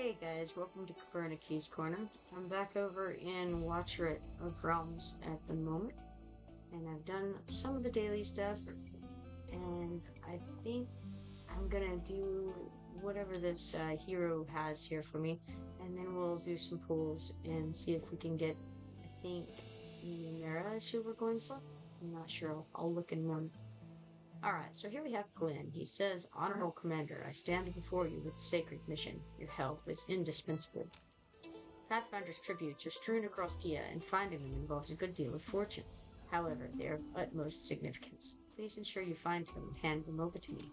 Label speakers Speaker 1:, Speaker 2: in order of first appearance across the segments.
Speaker 1: Hey guys, welcome to Copernicus Corner. I'm back over in Watcher of Realms at the moment, and I've done some of the daily stuff, and I think I'm gonna do whatever this hero has here for me, and then we'll do some pulls and see if we can get, I think, Numera is who we're going for. I'm not sure, I'll look in one. Alright, so here we have Glenn. He says, Honorable Commander, I stand before you with a sacred mission. Your help is indispensable. Pathfinder's tributes are strewn across Tia, and finding them involves a good deal of fortune. However, they are of utmost significance. Please ensure you find them and hand them over to me.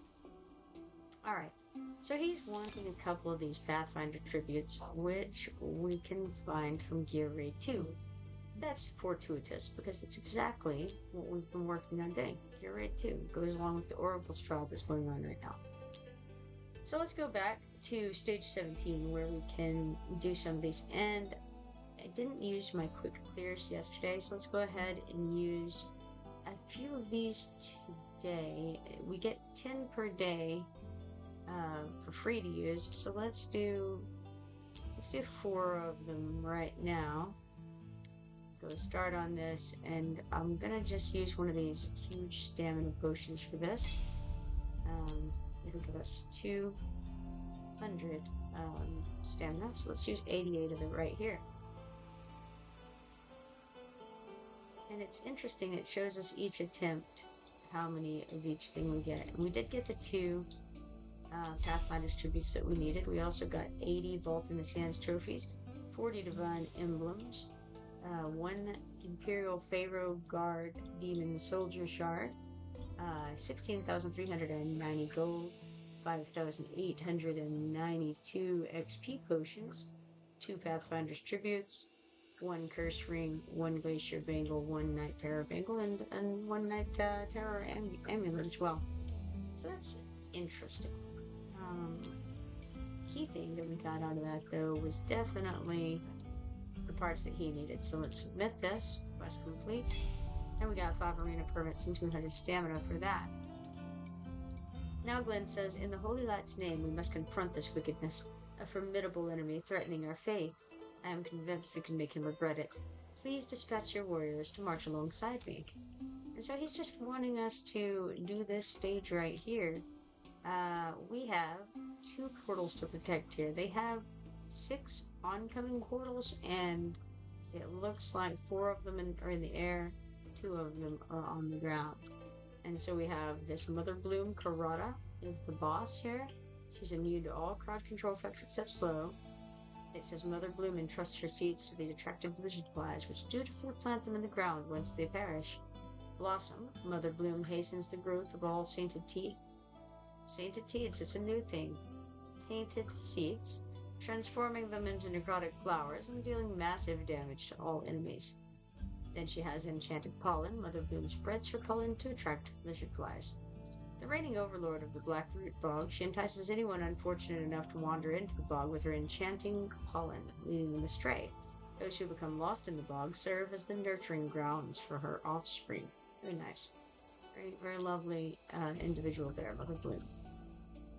Speaker 1: Alright, so he's wanting a couple of these Pathfinder tributes, which we can find from Gear Raid 2. That's fortuitous, because it's exactly what we've been working on doing. Gear Raid 2 goes along with the Oracle's trial that's going on right now. So let's go back to stage 17 where we can do some of these. And I didn't use my quick clears yesterday, so let's go ahead and use a few of these today. We get 10 per day for free to use, so let's do 4 of them right now. Go start on this, and I'm gonna just use one of these huge stamina potions for this. It'll give us 200 stamina, so let's use 88 of it right here. And it's interesting, it shows us each attempt how many of each thing we get. And we did get the 2 Pathfinder's tributes that we needed. We also got 80 Vault in the Sands trophies, 40 Divine Emblems, 1 Imperial Pharaoh Guard Demon Soldier Shard, 16,390 gold, 5,892 XP potions, 2 Pathfinder's tributes, 1 Curse Ring, 1 Glacier Bangle, 1 Night Terror Bangle, and 1 Night Terror Amulet as well. So that's interesting. Key thing that we got out of that, though, was definitely the parts that he needed. So let's submit this, quest complete, and we got 5 arena permits and 200 stamina for that. Now Glenn says, in the Holy Light's name we must confront this wickedness, a formidable enemy threatening our faith. I am convinced we can make him regret it. Please dispatch your warriors to march alongside me. And so he's just wanting us to do this stage right here. We have 2 portals to protect here. They have 6 oncoming portals, and it looks like 4 of them are in the air, 2 of them are on the ground. And so we have this Mother Bloom Karada is the boss here. She's immune to all crowd control effects except slow. It says Mother Bloom entrusts her seeds to the attractive lizard flies, which dutifully plant them in the ground once they perish. Blossom, Mother Bloom hastens the growth of all sainted seeds. It's a new thing. Tainted seeds, transforming them into necrotic flowers and dealing massive damage to all enemies. Then she has enchanted pollen. Mother Bloom spreads her pollen to attract lizard flies. The reigning overlord of the Blackroot Bog, she entices anyone unfortunate enough to wander into the bog with her enchanting pollen, leading them astray. Those who become lost in the bog serve as the nurturing grounds for her offspring. Very nice. Very, very lovely individual there, Mother Bloom.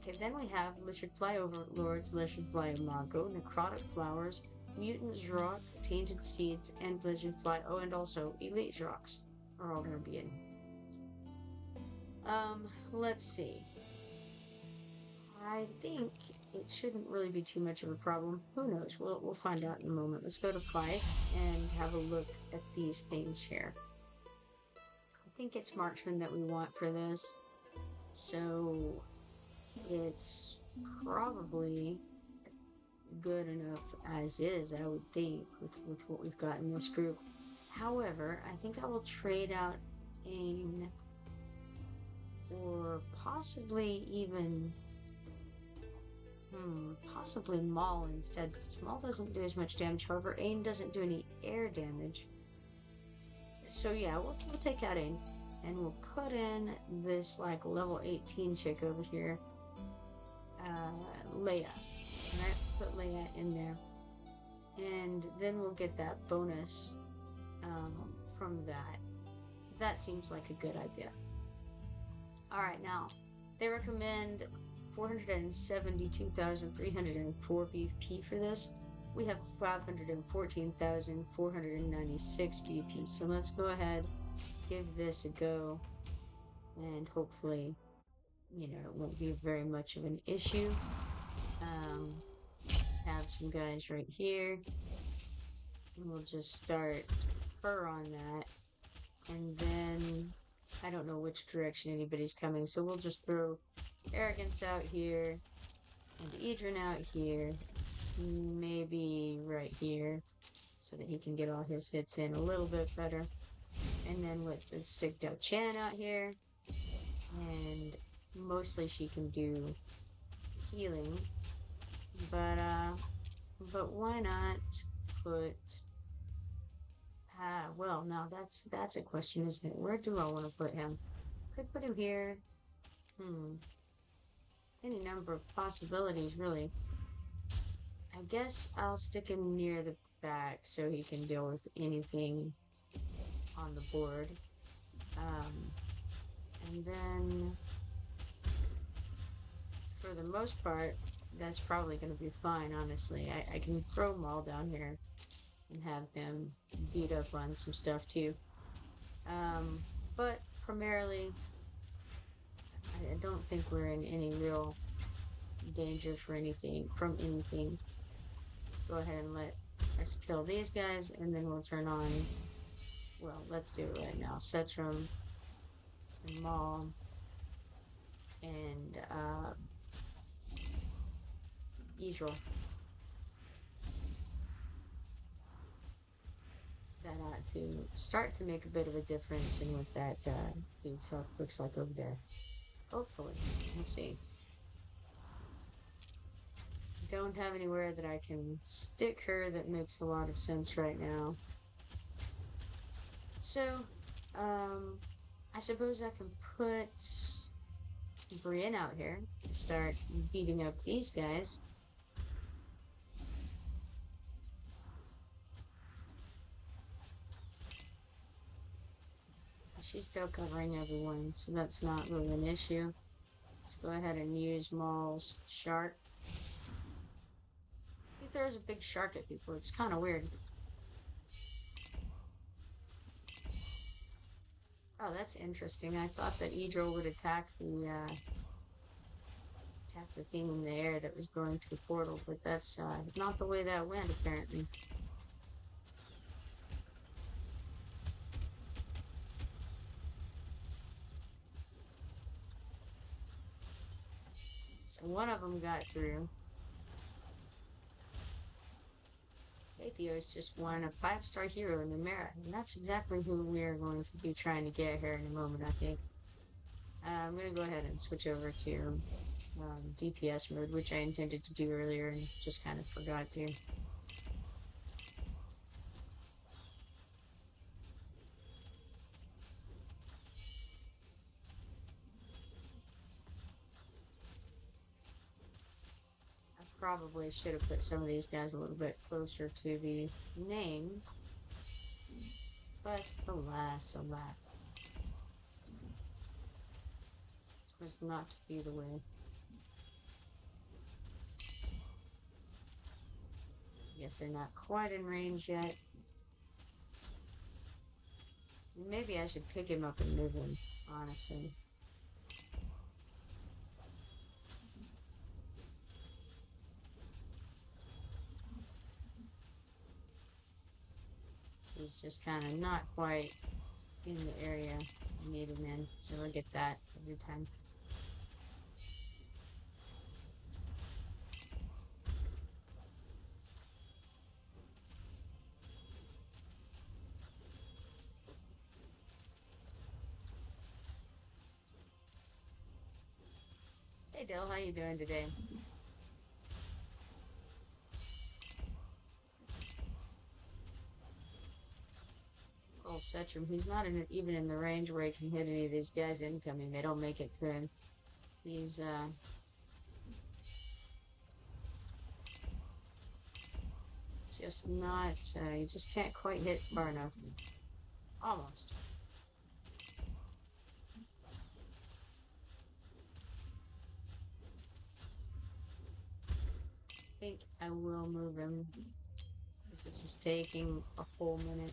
Speaker 1: Okay, then we have Lizard Fly Overlords, Lizard Fly Imago, Necrotic Flowers, Mutant Zrock, Tainted Seeds, and Lizard Fly. Oh, and also Elite Zrocks are all going to be in. Let's see. I think it shouldn't really be too much of a problem. Who knows? We'll find out in a moment. Let's go to Fife and have a look at these things here. I think it's Marksman that we want for this. So it's probably good enough as is, I would think, with what we've got in this group. However, I think I will trade out Ain, or possibly even possibly Maul instead, because Maul doesn't do as much damage. However, Ain doesn't do any air damage. So yeah, we'll take out Ain, and we'll put in this like level 18 chick over here, Leia. And I put Leia in there, and then we'll get that bonus from that. That seems like a good idea. Alright, now they recommend 472,304 BP for this. We have 514,496 BP. So let's go ahead, give this a go, and hopefully, it won't be very much of an issue. Have some guys right here, and we'll just start her on that. And then I don't know which direction anybody's coming, so we'll just throw Arrogance out here and Edrin out here, maybe right here, so that he can get all his hits in a little bit better. And then with the Sig Dao Chan out here, and mostly she can do healing, but why not put well, now that's a question, isn't it? Where do I want to put him? Could put him here. Any number of possibilities, really. I guess I'll stick him near the back so he can deal with anything on the board. And then, for the most part, that's probably going to be fine, honestly. I can throw Maul down here and have him beat up on some stuff, too. But primarily, I don't think we're in any real danger from anything. Go ahead and let us kill these guys, and then we'll turn on, well, let's do it right now. Setrum, and Maul, and Idril. That ought to start to make a bit of a difference in what that dude's health looks like over there. Hopefully. We'll see. Don't have anywhere that I can stick her that makes a lot of sense right now. So, I suppose I can put Brienne out here to start beating up these guys. She's still covering everyone, so that's not really an issue. Let's go ahead and use Maul's shark. He throws a big shark at people. It's kind of weird. Oh, that's interesting. I thought that Idril would attack the thing in the air that was going to the portal, but that's not the way that went, apparently. So one of them got through. Atheo is just won a 5-star hero in Numera, and that's exactly who we're going to be trying to get here in a moment, I think. I'm going to go ahead and switch over to DPS mode, which I intended to do earlier and just kind of forgot to. I probably should have put some of these guys a little bit closer to the name, but alas, alas. It was not to be the way. Guess they're not quite in range yet. Maybe I should pick him up and move him, honestly. He's just kind of not quite in the area I need him in, so I get that every time. Hey Dill, how you doing today? Oh, Setrum, he's not even in the range where he can hit any of these guys incoming. They don't make it through him. He's, just not, you just can't quite hit far enough. Almost. think I will move him, because this is taking a whole minute.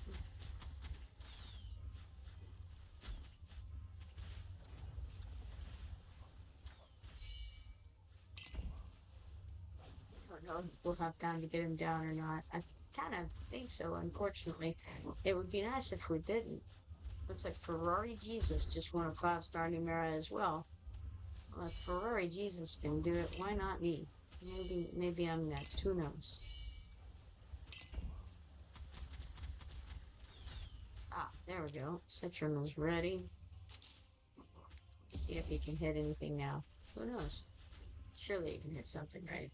Speaker 1: Don't know if we'll have time to get him down or not. I kind of think so, unfortunately. It would be nice if we didn't. Looks like Ferrari Jesus just won a 5-star Numera as well. Well, if Ferrari Jesus can do it, why not me? Maybe I'm next. Who knows? Ah, there we go. Citron is ready. See if he can hit anything now. Who knows? Surely he can hit something, right?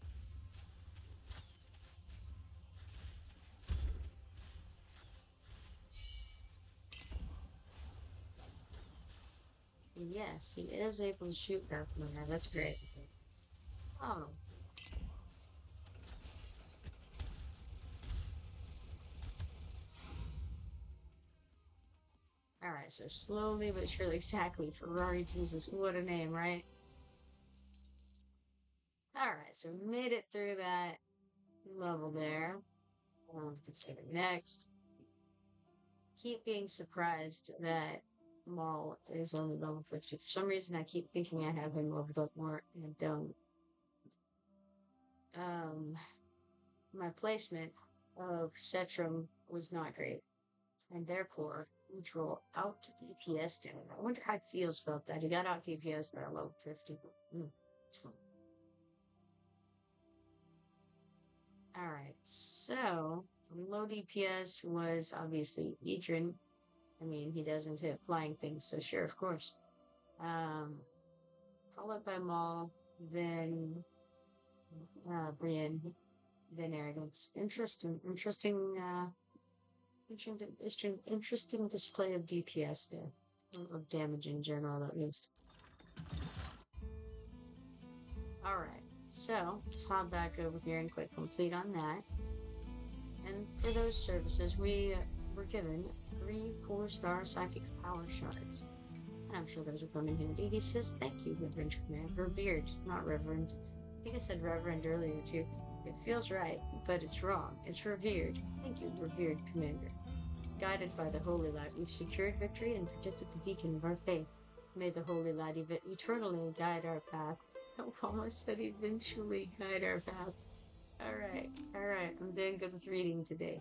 Speaker 1: Yes, he is able to shoot that from there. That's great. Oh. Alright, so slowly but surely, exactly. Ferrari Jesus, what a name, right? Alright, so we made it through that level there. So next, keep being surprised that Maul is only level 50. For some reason, I keep thinking I have him leveled up more, and I don't. My placement of Cetrum was not great, and therefore we draw out DPS down. I wonder how he feels about that. He got out DPS at level 50. Mm. Alright, so low DPS was obviously Idrin. I mean, he doesn't hit flying things, so sure, of course. Followed by Maul, then Brienne, then Arrogance. Interesting display of DPS there, of damage in general, at least. All right, so let's hop back over here and click complete on that. And for those services, we were given 3 4-star psychic power shards. And I'm sure those will come in handy. He says, "Thank you, Reverend Command." Revered, not Reverend. I think I said Reverend earlier too. It feels right, but it's wrong. It's revered. Thank you, revered Commander. Guided by the Holy Light, we've secured victory and protected the beacon of our faith. May the Holy Light eternally guide our path. I almost said eventually guide our path. Alright, I'm doing good with reading today.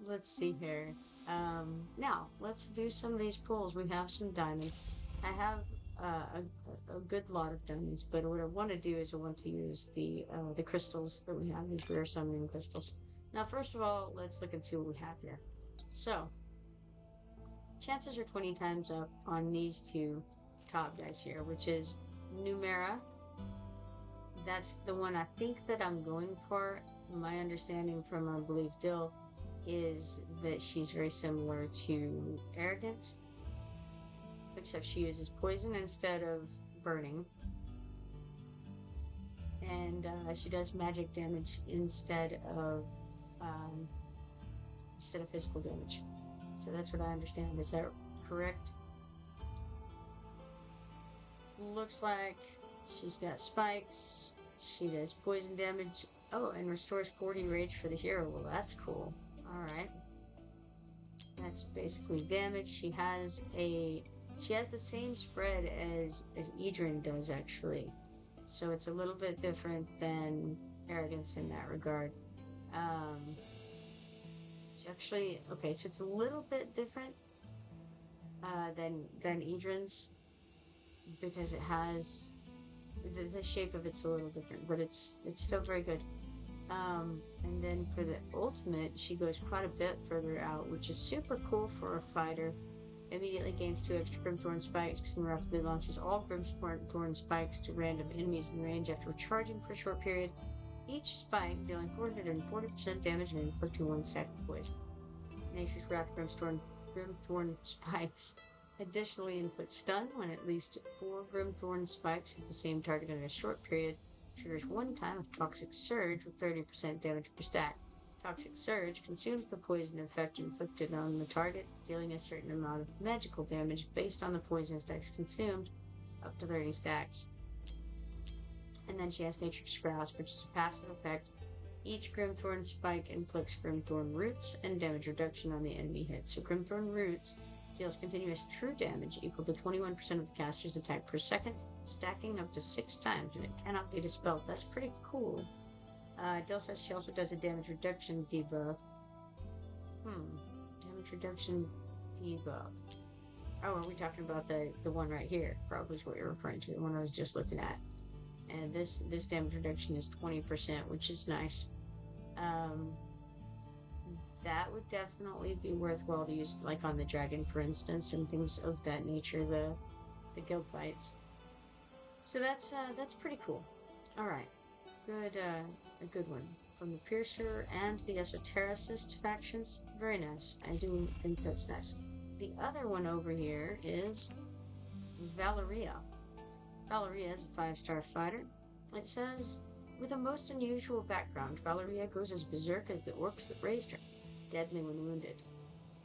Speaker 1: Let's see here. Now, let's do some of these pulls. We have some diamonds. I have a good lot of diamonds, but what I want to do is I want to use the crystals that we have, these rare summoning crystals. Now, first of all, let's look and see what we have here. So, chances are 20 times up on these two top guys here, which is Numera. That's the one I think that I'm going for. My understanding from, I believe, Dill is that she's very similar to Arrogance, except she uses poison instead of burning. And she does magic damage instead of physical damage. So that's what I understand. Is that correct? Looks like she's got spikes. She does poison damage. Oh, and restores 40 rage for the hero. Well, that's cool. Alright. That's basically damage. She has the same spread as Idrin does, actually. So it's a little bit different than Arrogance in that regard. It's actually okay, so it's a little bit different than Idrin's, because it has the shape of it's a little different, but it's still very good. And then for the ultimate, she goes quite a bit further out, which is super cool for a fighter. Immediately gains 2 extra Grimthorn spikes and rapidly launches all Grimthorn spikes to random enemies in range after recharging for a short period. Each spike dealing 440% damage and inflicting 1 stack of poison. Nature's Wrath Grimthorn spikes additionally inflict stun when at least 4 Grimthorn spikes hit the same target in a short period. Triggers 1 time of Toxic Surge with 30% damage per stack. Toxic Surge consumes the poison effect inflicted on the target, dealing a certain amount of magical damage based on the poison stacks consumed, up to 30 stacks. And then she has Nature's Grasp, which is a passive effect. Each Grimthorn spike inflicts Grimthorn roots and damage reduction on the enemy hit. So Grimthorn roots deals continuous true damage equal to 21% of the caster's attack per second, stacking up to 6 times, and it cannot be dispelled. That's pretty cool. Dill says she also does a damage reduction debuff. Damage reduction debuff. Oh, are we talking about the one right here? Probably is what you're referring to, the one I was just looking at. And this damage reduction is 20%, which is nice. That would definitely be worthwhile to use, like on the dragon, for instance, and things of that nature. The guild fights. So that's pretty cool. All right, good, a good one from the Piercer and the Esotericist factions. Very nice. I do think that's nice. The other one over here is Valeria. Valeria is a 5-star fighter. It says, with a most unusual background, Valeria goes as berserk as the orcs that raised her, deadly when wounded.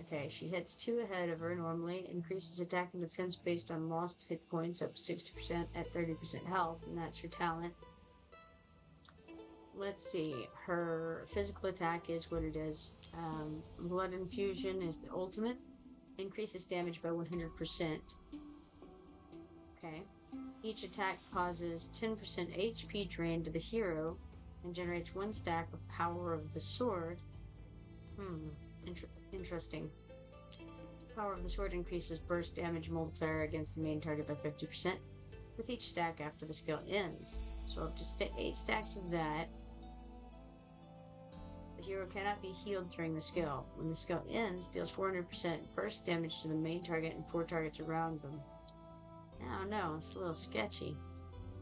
Speaker 1: Okay, she hits 2 ahead of her normally, increases attack and defense based on lost hit points up 60% at 30% health, and that's her talent. Let's see, her physical attack is what it is. Blood Infusion is the ultimate, increases damage by 100%. Okay. Each attack causes 10% HP drain to the hero and generates 1 stack of Power of the Sword. Interesting. Power of the Sword increases burst damage multiplier against the main target by 50% with each stack after the skill ends. So up to 8 stacks of that. The hero cannot be healed during the skill. When the skill ends, deals 400% burst damage to the main target and 4 targets around them. I don't know, it's a little sketchy.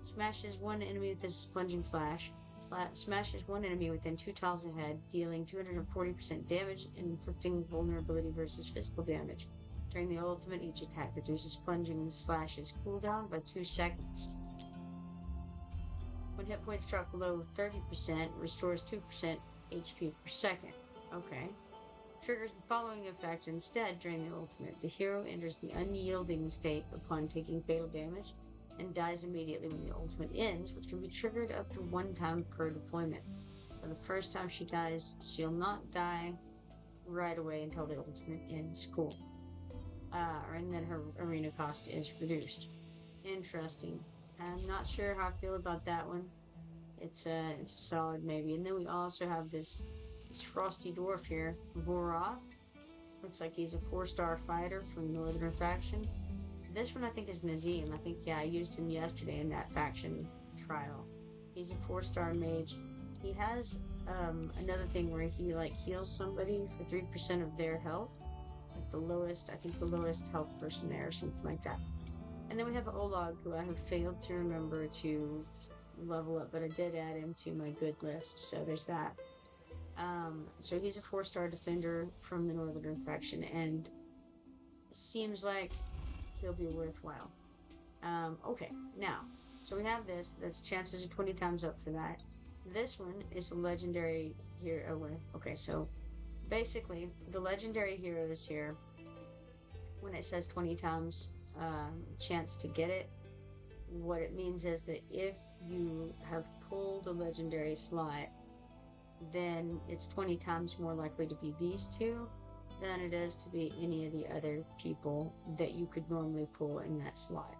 Speaker 1: Smashes 1 enemy with his plunging slash. Smashes 1 enemy within 2 tiles ahead, dealing 240% damage and inflicting vulnerability versus physical damage. During the ultimate, each attack reduces plunging slash's cooldown by 2 seconds. When hit points drop below 30%, restores 2% HP per second. Okay. Triggers the following effect instead during the ultimate. The hero enters the unyielding state upon taking fatal damage and dies immediately when the ultimate ends, which can be triggered up to 1 time per deployment. So the first time she dies, she'll not die right away until the ultimate ends. Cool. And then her arena cost is reduced. Interesting. I'm not sure how I feel about that one. It's a solid maybe. And then we also have this frosty dwarf here, Voroth. Looks like he's a 4-star fighter from the Northern faction. This one I think is Nazim. I think, I used him yesterday in that faction trial. He's a 4-star mage. He has another thing where he heals somebody for 3% of their health. Like the lowest health person there or something like that. And then we have Olag, who I have failed to remember to level up, but I did add him to my good list, so there's that. So he's a 4-star defender from the Northern faction, and seems like he'll be worthwhile. Okay, now, so we have this, that's chances are 20 times up for that. This one is a legendary hero. Okay, so basically, the legendary heroes here, when it says 20 times chance to get it, what it means is that if you have pulled a legendary slot, then it's 20 times more likely to be these two than it is to be any of the other people that you could normally pull in that slot.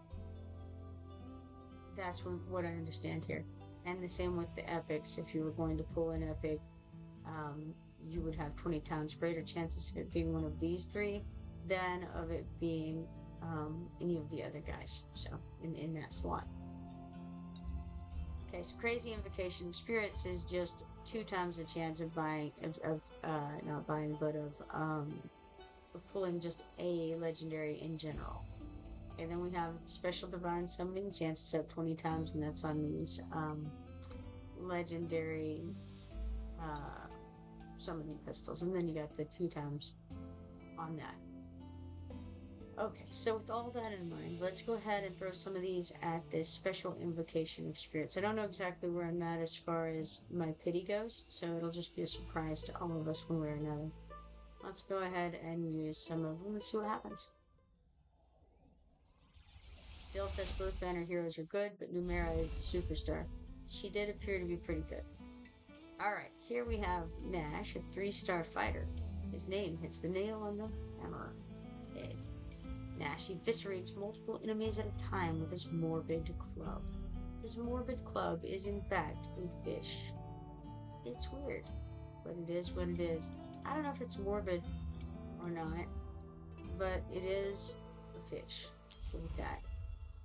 Speaker 1: That's what I understand here. And the same with the epics. If you were going to pull an epic, you would have 20 times greater chances of it being one of these 3 than of it being any of the other guys. So in that slot. Okay, so Crazy Invocation of Spirits is just 2 times the chance of buying, not buying, but of pulling just a legendary in general. And then we have Special Divine Summoning, chances up 20 times, and that's on these legendary summoning pistols. And then you got the 2 times on that. Okay, so with all that in mind, let's go ahead and throw some of these at this Special Invocation of Spirits. I don't know exactly where I'm at as far as my pity goes, so it'll just be a surprise to all of us one way or another. Let's go ahead and use some of them and see what happens. Dill says both banner heroes are good, but Numera is a superstar. she did appear to be pretty good. Alright, here we have Nash, a 3-star fighter. His name hits the nail on the hammer head. Nash eviscerates multiple enemies at a time with his morbid club. His morbid club is in fact a fish. It's weird, but it is what it is. I don't know if it's morbid or not, but it is a fish. With that.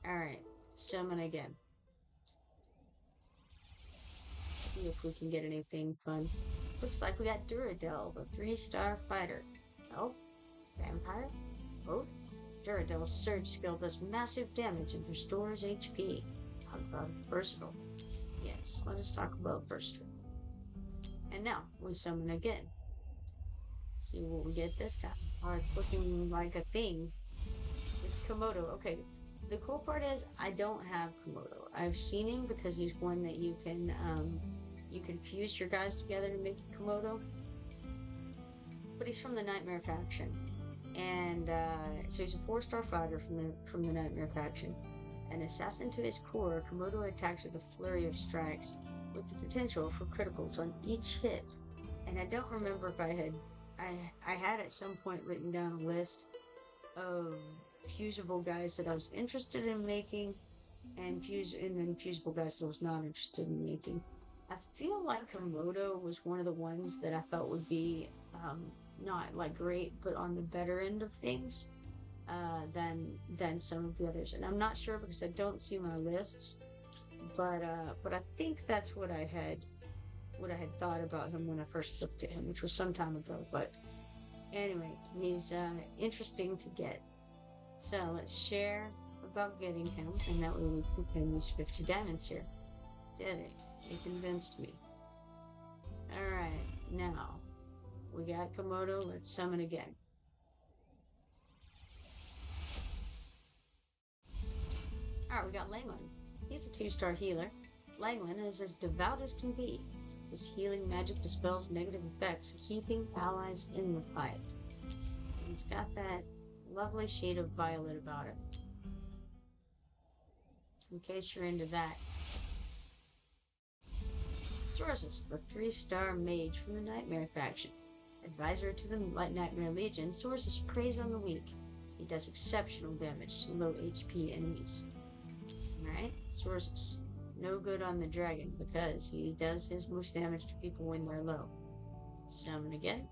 Speaker 1: Alright, summon again. See if we can get anything fun. Looks like we got Duradel, the 3-star fighter. Oh, vampire? Both? Duradel's surge skill does massive damage and restores HP. How about versatile? Yes, let us talk about versatile. And now, we summon again. See what we get this time. Oh, it's looking like a thing. It's Komodo. Okay, the cool part is I don't have Komodo. I've seen him because he's one that you can fuse your guys together to make a Komodo. But he's from the Nightmare faction. And so he's a 4-star fighter from the Nightmare faction. An assassin to his core, Komodo attacks with a flurry of strikes, with the potential for criticals on each hit. And I don't remember if I had at some point written down a list of fusible guys that I was interested in making, and then fusible guys that I was not interested in making. I feel like Komodo was one of the ones that I felt would be not like great, but on the better end of things than some of the others. And I'm not sure because I don't see my list, but I think that's what I had thought about him when I first looked at him, which was some time ago. But anyway, he's interesting to get. So let's share about getting him, and that way we can claim these 50 diamonds here. Did it. It convinced me. Alright, now we got Komodo. Let's summon again. Alright, we got Langland. He's a 2-star healer. Langland is as devout as can be. His healing magic dispels negative effects, keeping allies in the fight. And he's got that lovely shade of violet about it. In case you're into that. Zorzus, the 3-star mage from the Nightmare faction. Advisor to the Nightmare Legion, Zorzus preys on the weak. He does exceptional damage to low HP enemies. Alright, Zorzus. No good on the dragon because he does his most damage to people when they're low. Summon again.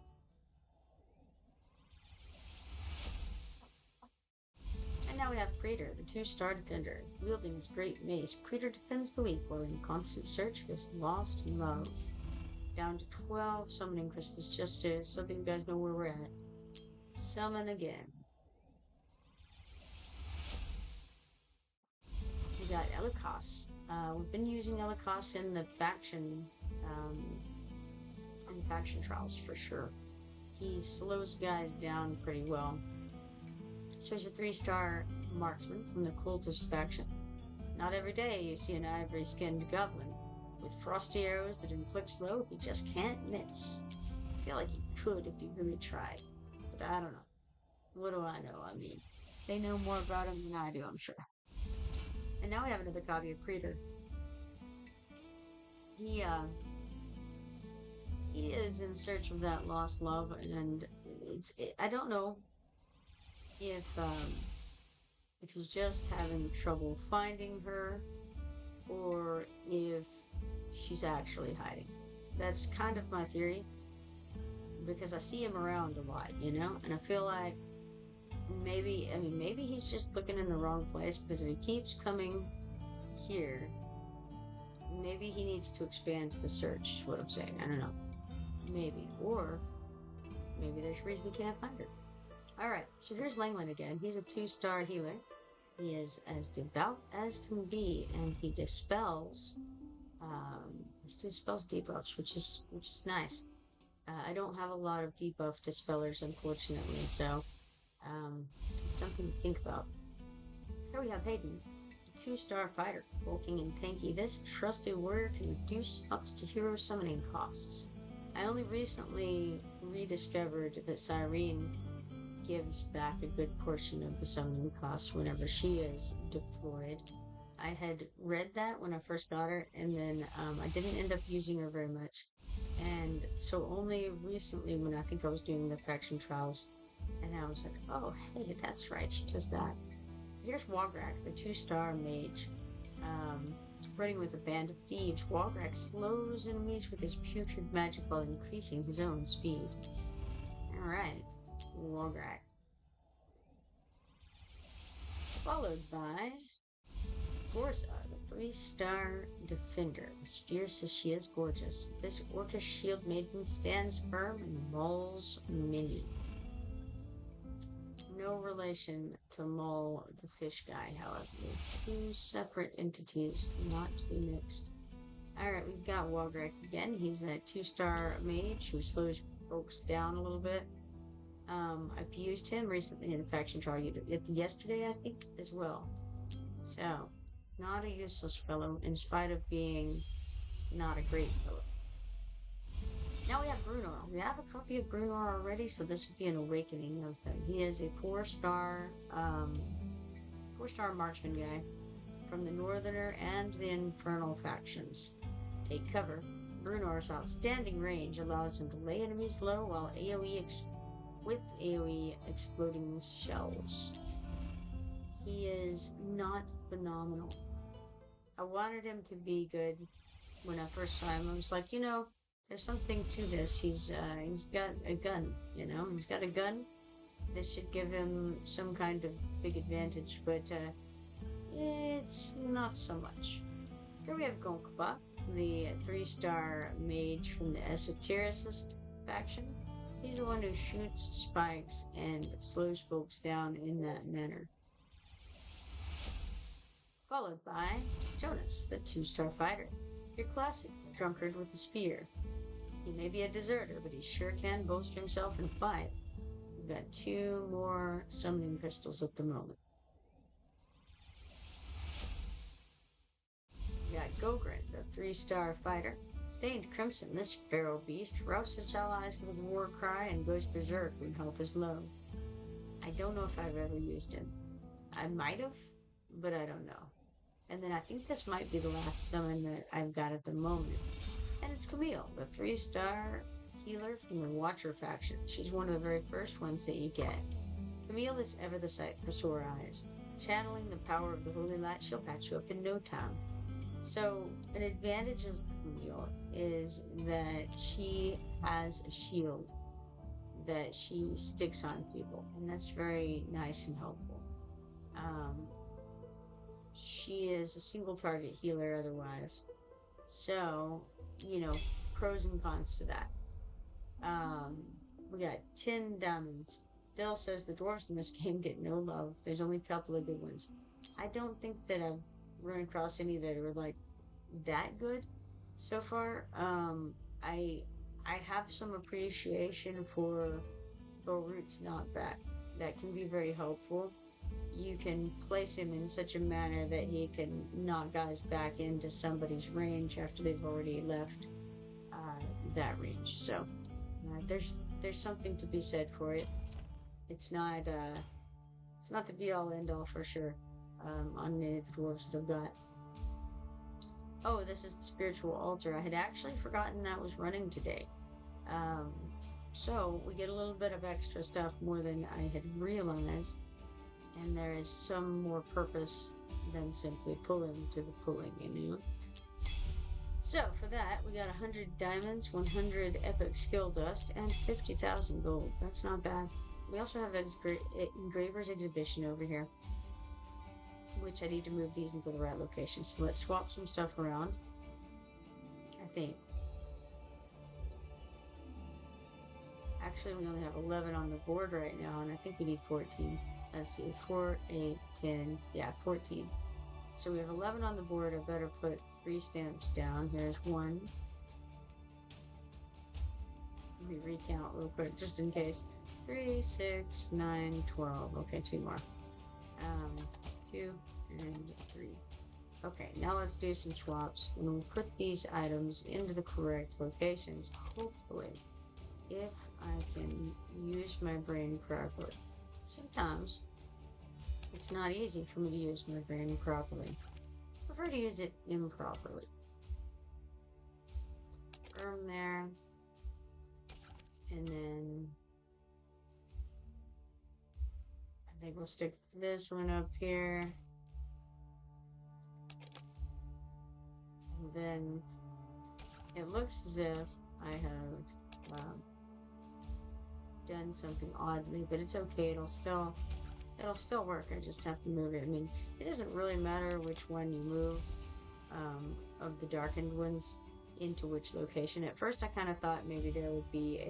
Speaker 1: And now we have Praetor, the 2-star defender. Wielding his great mace, Praetor defends the weak while in constant search for his lost love. Down to 12 summoning crystals just so that you guys know where we're at. Summon again. We got Elikos. We've been using Elikos in the faction trials for sure. He slows guys down pretty well. So he's a 3-star marksman from the cultist faction. Not every day you see an ivory-skinned goblin. With frosty arrows that inflict slow, he just can't miss. I feel like he could if he really tried. But I don't know. What do I know? I mean, they know more about him than I do, I'm sure. And now we have another copy of Praetor. He is in search of that lost love, and I don't know if he's just having trouble finding her, or if she's actually hiding. That's kind of my theory, because I see him around a lot, you know, and I feel like maybe he's just looking in the wrong place, because if he keeps coming here, maybe he needs to expand the search, is what I'm saying. I don't know. Maybe. Or maybe there's a reason he can't find her. Alright, so here's Langland again. He's a 2-star healer. He is as devout as can be, and he dispels debuffs, which is nice. I don't have a lot of debuff dispellers, unfortunately, so it's something to think about. Here we have Hayden, a 2-star fighter, bulking and tanky. This trusty warrior can reduce up to hero summoning costs. I only recently rediscovered that Cyrene gives back a good portion of the summoning costs whenever she is deployed. I had read that when I first got her, and then I didn't end up using her very much. And so only recently, when I think I was doing the faction trials, and I was like, oh, hey, that's right, she does that. Here's Wograk, the 2-star mage. Running with a band of thieves, Wograk slows enemies with his putrid magic while increasing his own speed. Alright, Wograk. Followed by Gorza, the 3-star defender. As fierce as she is gorgeous, this orcish shield maiden stands firm and mauls many. No relation to Maul the fish guy, however. Two separate entities, not to be mixed. Alright, we've got Wograk again. He's a 2-star mage who slows folks down a little bit. I've used him recently in the faction trial yesterday, I think, as well. So, not a useless fellow, in spite of being not a great fellow. Now we have Brunor. We have a copy of Brunor already, so this would be an awakening of him. He is a 4-star marksman guy from the Northerner and the Infernal factions. Take cover. Brunor's outstanding range allows him to lay enemies low while with AoE exploding shells. He is not phenomenal. I wanted him to be good when I first saw him. I was like, there's something to this. He's got a gun, he's got a gun. This should give him some kind of big advantage, but it's not so much. Here we have Gonkba, the 3-star mage from the Esotericist faction. He's the one who shoots spikes and slows folks down in that manner. Followed by Jonas, the 2-star fighter. Your classic drunkard with a spear. He may be a deserter, but he sure can bolster himself and fight. We've got 2 more summoning crystals at the moment. We got Gogren, the 3-star fighter. Stained crimson, this feral beast rouses his allies with a war cry and goes berserk when health is low. I don't know if I've ever used him. I might have, but I don't know. And then I think this might be the last summon that I've got at the moment. And it's Camille, the 3-star healer from the Watcher faction. She's one of the very first ones that you get. Camille is ever the sight for sore eyes. Channeling the power of the Holy Light, she'll patch you up in no time. So, an advantage of Camille is that she has a shield that she sticks on people, and that's very nice and helpful. She is a single target healer otherwise. So, pros and cons to that. We got 10 diamonds. Dell says the dwarves in this game get no love. There's only a couple of good ones. I don't think that I've run across any that are like that good so far. I have some appreciation for Root's knockback. That can be very helpful. You can place him in such a manner that he can knock guys back into somebody's range after they've already left that range. So there's something to be said for it. It's not the be all end all for sure on any of the dwarves that I've got. Oh, this is the spiritual altar. I had actually forgotten that was running today. So we get a little bit of extra stuff more than I had realized. And there is some more purpose than simply pulling to the pulling, So for that, we got 100 diamonds, 100 epic skill dust, and 50,000 gold. That's not bad. We also have Engraver's Exhibition over here, which I need to move these into the right location. So let's swap some stuff around, I think. Actually, we only have 11 on the board right now, and I think we need 14. Let's see, 4, 8, 10, 14. So we have 11 on the board. I better put 3 stamps down. Here's 1. Let me recount real quick, just in case. 3, 6, 9, 12. Okay, 2 more. 2 and 3. Okay, now let's do some swaps. And we'll put these items into the correct locations, hopefully, if I can use my brain properly. Sometimes it's not easy for me to use my brain properly. prefer to use it improperly. Firm there. And then I think we'll stick this one up here. And then it looks as if I have done something oddly, but it's okay. It'll still work. I just have to move it. I mean, it doesn't really matter which one you move of the darkened ones into which location. At first, I kind of thought maybe there would be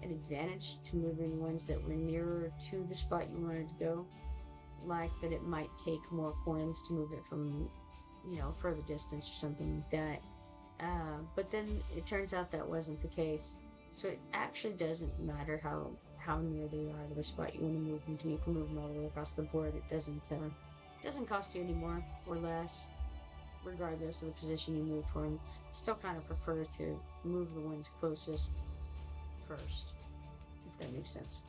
Speaker 1: an advantage to moving ones that were nearer to the spot you wanted to go, like that it might take more coins to move it from, further distance or something like that. But then it turns out that wasn't the case. So it actually doesn't matter how near they are to the spot you want to move them to. You can move them all the way across the board. It doesn't cost you any more or less, regardless of the position you move from. Still kind of prefer to move the ones closest first, if that makes sense.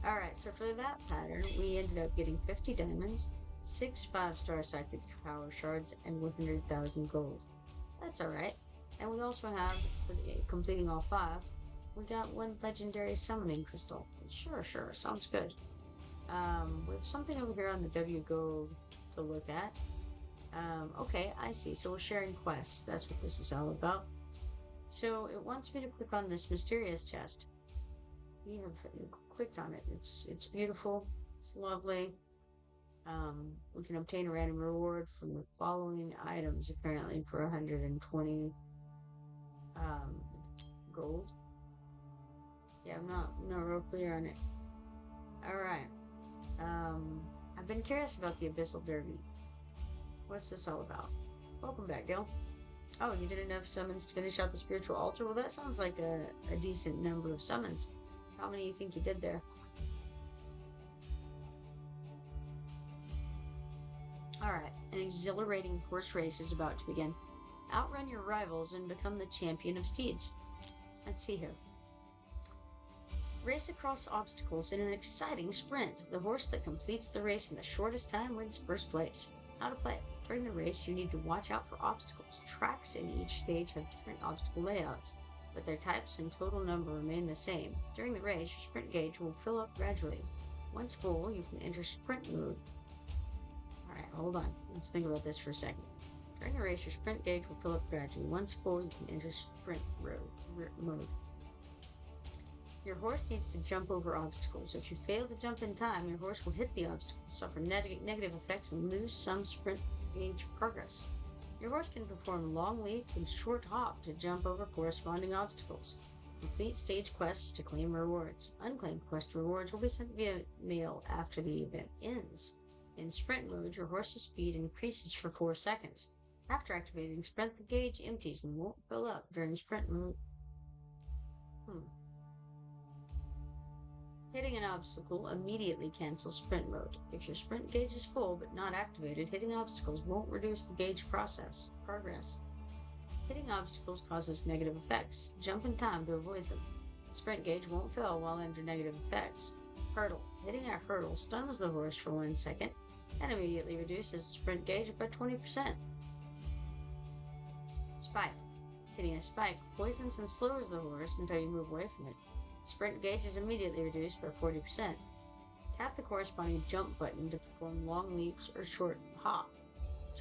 Speaker 1: Alright, so for that pattern, we ended up getting 50 diamonds, 6 5-star psychic power shards, and 100,000 gold. That's alright. And we also have, for completing all 5, we got 1 legendary summoning crystal. Sure, sounds good. We have something over here on the W gold to look at. Okay, I see. So we're sharing quests. That's what this is all about. So it wants me to click on this mysterious chest. We have clicked on it. It's beautiful. It's lovely. We can obtain a random reward from the following items, apparently for 120 gold. Yeah, I'm not real clear on it. Alright. I've been curious about the Abyssal Derby. What's this all about? Welcome back, Dale. Oh, you did enough summons to finish out the spiritual altar? Well, that sounds like a decent number of summons. How many do you think you did there? Alright, an exhilarating horse race is about to begin. Outrun your rivals and become the champion of steeds. Let's see here. Race across obstacles in an exciting sprint. The horse that completes the race in the shortest time wins first place. How to play. During the race, you need to watch out for obstacles. Tracks in each stage have different obstacle layouts, but their types and total number remain the same. During the race, your sprint gauge will fill up gradually. Once full, you can enter sprint mode. Alright, hold on. Let's think about this for a second. During the race, your sprint gauge will fill up gradually. Once full, you can enter sprint mode. Your horse needs to jump over obstacles. If you fail to jump in time, your horse will hit the obstacle, suffer negative effects, and lose some sprint gauge progress. Your horse can perform long leap and short hop to jump over corresponding obstacles. Complete stage quests to claim rewards. Unclaimed quest rewards will be sent via mail after the event ends. In sprint mode, your horse's speed increases for 4 seconds. After activating sprint, the gauge empties and won't fill up during sprint mode. Hitting an obstacle immediately cancels sprint mode. If your sprint gauge is full but not activated, hitting obstacles won't reduce the gauge progress. Hitting obstacles causes negative effects. Jump in time to avoid them. Sprint gauge won't fill while under negative effects. Hurdle. Hitting a hurdle stuns the horse for 1 second and immediately reduces the sprint gauge by 20%. Spike. Hitting a spike poisons and slows the horse until you move away from it. Sprint gauge is immediately reduced by 40%. Tap the corresponding jump button to perform long leaps or short hop.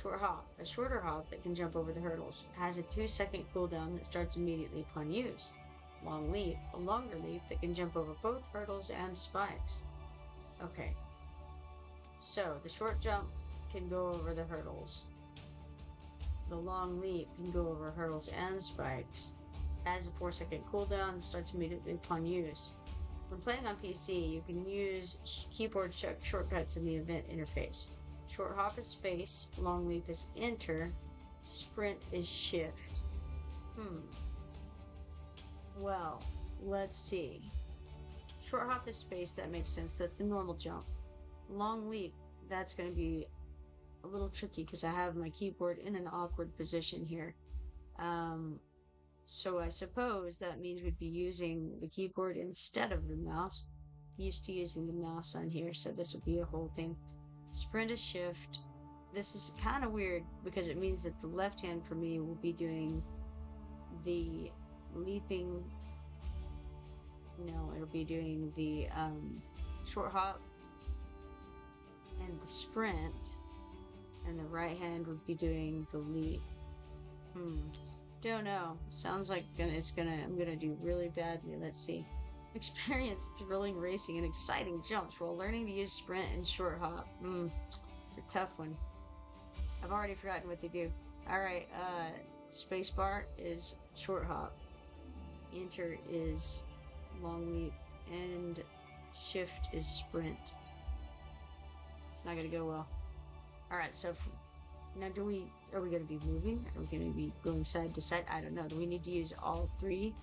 Speaker 1: Short hop, a shorter hop that can jump over the hurdles, has a 2-second cooldown that starts immediately upon use. Long leap, a longer leap that can jump over both hurdles and spikes. Okay. So, the short jump can go over the hurdles. The long leap can go over hurdles and spikes. Has a 4-second cooldown and starts immediately upon use. When playing on PC, you can use keyboard shortcuts in the event interface. Short hop is space, long leap is enter, sprint is shift. Well, let's see. Short hop is space, that makes sense. That's the normal jump. Long leap, that's going to be a little tricky because I have my keyboard in an awkward position here. So I suppose that means we'd be using the keyboard instead of the mouse. I'm used to using the mouse on here, so this would be a whole thing. Sprint is shift. this is kind of weird because it means that the left hand for me will be doing the leaping. No, it'll be doing the short hop and the sprint, and the right hand would be doing the leap. Don't know. Sounds like I'm gonna do really badly. Let's see. Experience thrilling racing and exciting jumps while learning to use sprint and short hop. It's a tough one. I've already forgotten what they do. Alright, spacebar is short hop. Enter is long leap. And shift is sprint. It's not gonna go well. Alright, so now are we gonna be moving? Are we gonna be going side to side? I don't know. Do we need to use all three?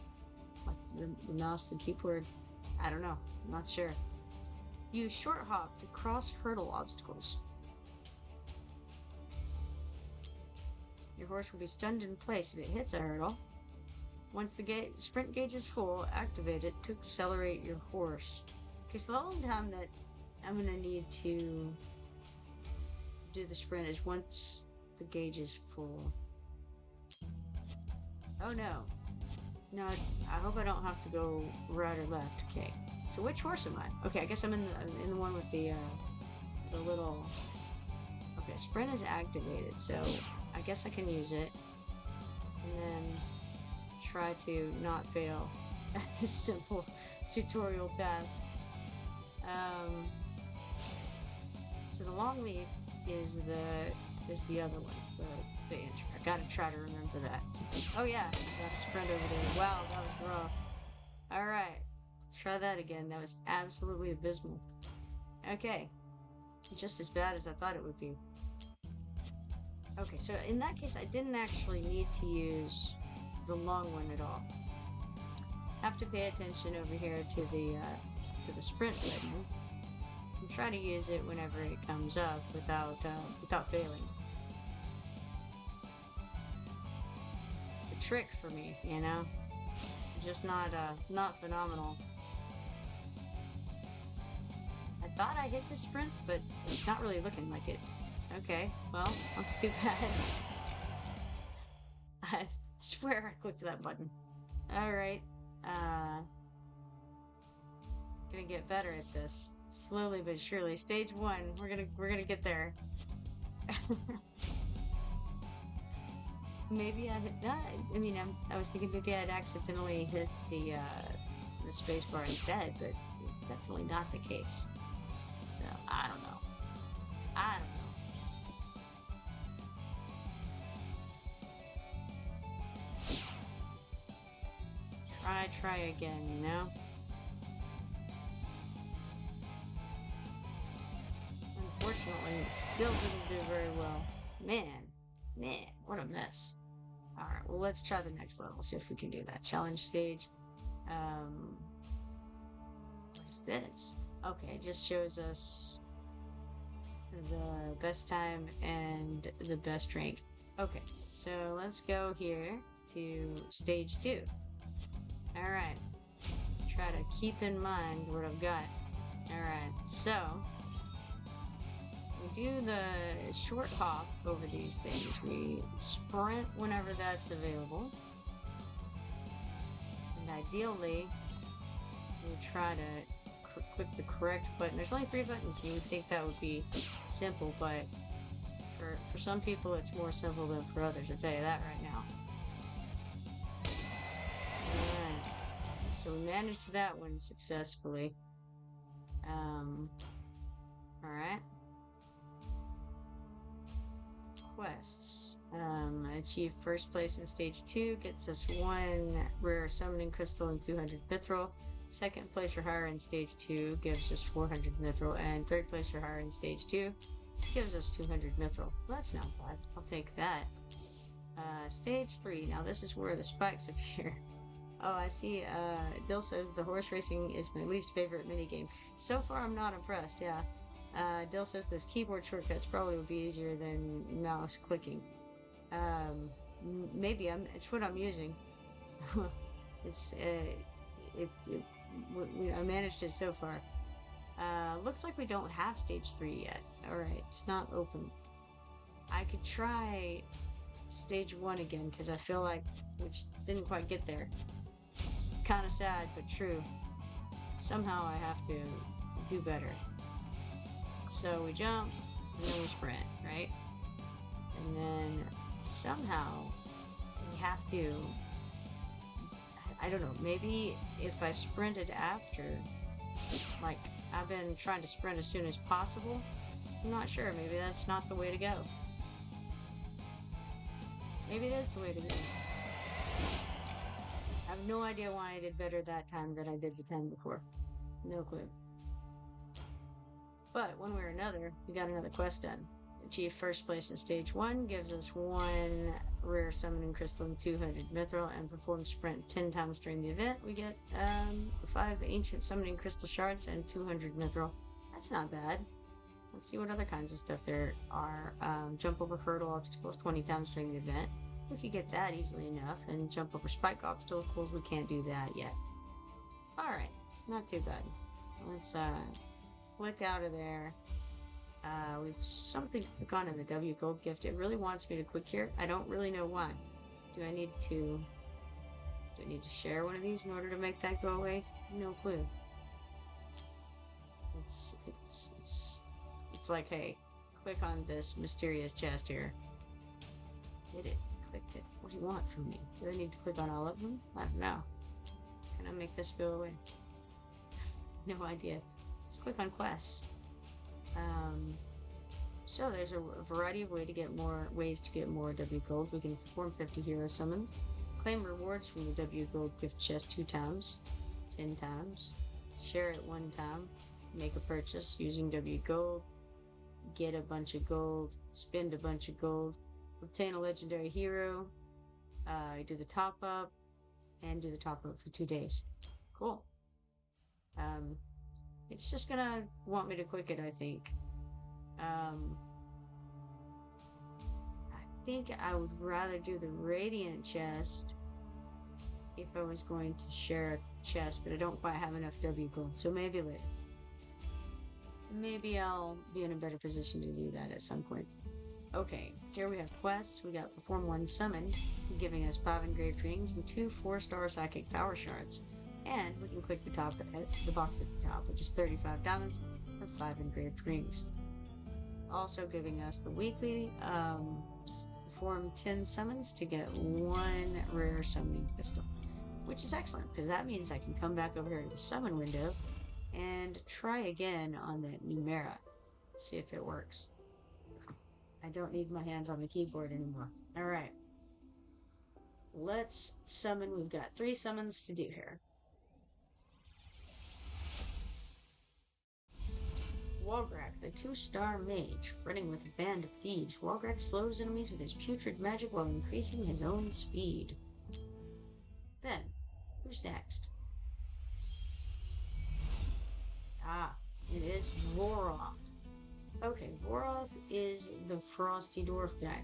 Speaker 1: Like the mouse, the keyboard? I don't know. I'm not sure. Use short hop to cross hurdle obstacles. Your horse will be stunned in place if it hits a hurdle. Once the sprint gauge is full, activate it to accelerate your horse. Okay, so the only time that I'm gonna need to do the sprint is once the gauge is full. Oh no. No, I hope I don't have to go right or left. Okay, so which horse am I? Okay, I guess I'm in the one with the little. Okay, sprint is activated, so I guess I can use it, and then try to not fail at this simple tutorial task. So the long leap is the other one, the intro. I gotta try to remember that. Oh yeah, I got a sprint over there. Wow, that was rough. Alright, try that again. That was absolutely abysmal. Okay, just as bad as I thought it would be. Okay, so in that case, I didn't actually need to use the long one at all. Have to pay attention over here to the sprint button and try to use it whenever it comes up without failing. It's a trick for me, you know. Just not phenomenal. I thought I hit the sprint, but it's not really looking like it. Okay, well, that's too bad. I swear I clicked that button. Alright, gonna get better at this. Slowly but surely. Stage 1, we're gonna get there. Maybe I hit that. I mean, I was thinking maybe I'd accidentally hit the spacebar instead, but it's definitely not the case. So, I don't know. Try again, you know? Unfortunately, it still didn't do very well. Man, what a mess. Alright, well, let's try the next level, see if we can do that. Challenge stage. What is this? Okay, it just shows us the best time and the best rank. Okay, so let's go here to stage 2. Alright, try to keep in mind what I've got. Alright, so we do the short hop over these things. We sprint whenever that's available. And ideally, we try to click the correct button. There's only 3 buttons. You would think that would be simple, but for some people it's more simple than for others. I'll tell you that right now. Alright, so we managed that one successfully. Alright. Quests. Achieve first place in stage 2 gets us 1 rare summoning crystal and 200 mithril. Second place or higher in stage 2 gives us 400 mithril, and third place or higher in stage 2 gives us 200 mithril. Well, that's not bad. I'll take that. Stage 3. Now this is where the spikes appear. Oh, I see. Dill says the horse racing is my least favorite minigame. So far, I'm not impressed, yeah. Dill says this keyboard shortcuts probably would be easier than mouse clicking. Maybe it's what I'm using. I managed it so far. Looks like we don't have stage 3 yet. Alright, it's not open. I could try stage 1 again because I feel like which didn't quite get there. It's kind of sad but true. Somehow I have to do better. So we jump and then we sprint, right? And then somehow we have to, I don't know, maybe if I sprinted after, like I've been trying to sprint as soon as possible. I'm not sure. Maybe that's not the way to go. Maybe it is the way to go. I have no idea why I did better that time than I did the time before. No clue. But one way or another, we got another quest done. Achieve first place in stage 1 gives us 1 rare summoning crystal and 200 mithril, and perform sprint 10 times during the event. We get 5 ancient summoning crystal shards and 200 mithril. That's not bad. Let's see what other kinds of stuff there are. Jump over hurdle obstacles 20 times during the event. We could get that easily enough. And jump over spike obstacles, we can't do that yet. Alright, not too bad. Let's click out of there. We've something to click on in the W gold gift. It really wants me to click here. I don't really know why. Do I need to share one of these in order to make that go away? No clue. It's like, hey, click on this mysterious chest here. Did it? Clicked it. What do you want from me? Do I need to click on all of them? I don't know. Can I make this go away? No idea. Let's click on quests. So there's a variety of ways to get more W gold. We can perform 50 hero summons, claim rewards from the W gold gift chest 2 times, 10 times, share it 1 time, make a purchase using W gold, get a bunch of gold, spend a bunch of gold, obtain a legendary hero, do the top up, and do the top up for 2 days. Cool. It's just gonna want me to click it, I think. I think I would rather do the Radiant chest if I was going to share a chest, but I don't quite have enough W gold, so maybe later. Maybe I'll be in a better position to do that at some point. Okay, here we have quests. We got perform 1 summon, giving us 5 engraved rings and 2 4-star psychic power shards. And we can click the box at the top, which is 35 diamonds or 5 engraved rings. Also giving us the weekly perform 10 summons to get 1 rare summoning crystal, which is excellent because that means I can come back over here to the summon window and try again on that Numera, see if it works. I don't need my hands on the keyboard anymore. All right, let's summon. We've got 3 summons to do here. Walgrak, the 2-star mage, running with a band of thieves. Walgrak slows enemies with his putrid magic while increasing his own speed. Then, who's next? Ah, it is Voroth. Okay, Voroth is the frosty dwarf guy.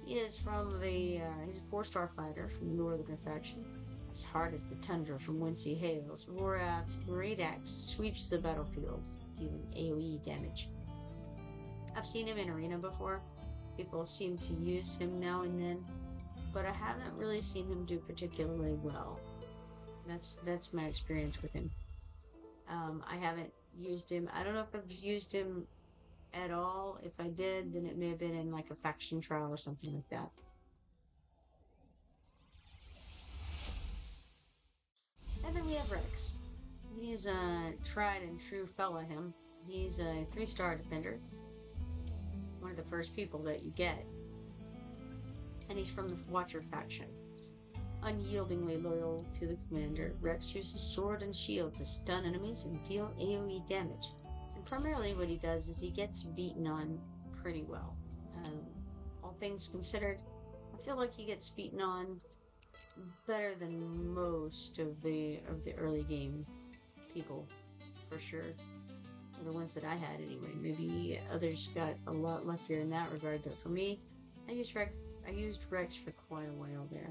Speaker 1: He is from the, he's a 4-star fighter from the northern faction. As hard as the tundra from whence he hails, Voroth's great axe sweeps the battlefield, dealing AoE damage. I've seen him in arena before. People seem to use him now and then, but I haven't really seen him do particularly well. That's my experience with him. I haven't used him. I don't know if I've used him at all. If I did, then it may have been in like a faction trial or something like that. And then we have Rex. He's a tried and true fella, him. He's a 3-star defender. One of the first people that you get. And he's from the Watcher faction. Unyieldingly loyal to the commander, Rex uses sword and shield to stun enemies and deal AoE damage. And primarily what he does is he gets beaten on pretty well. All things considered, I feel like he gets beaten on better than most of the early game people, for sure. The ones that I had anyway. Maybe others got a lot luckier in that regard, but for me, I used Rex for quite a while there.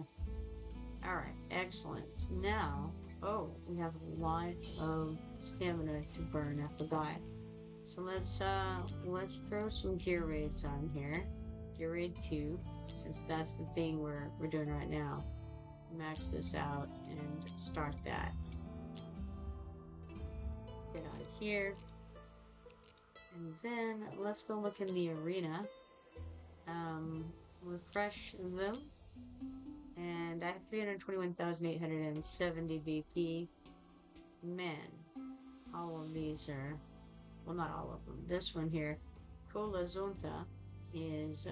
Speaker 1: Alright, excellent. Now, we have a lot of stamina to burn, I forgot. So let's throw some gear raids on here. Raid 2, since that's the thing we're doing right now. Max this out and start that. Get out of here. And then let's go look in the arena. Refresh them. And I have 321,870 BP. Man, all of these are, well, not all of them. This one here, Cola Zonta, is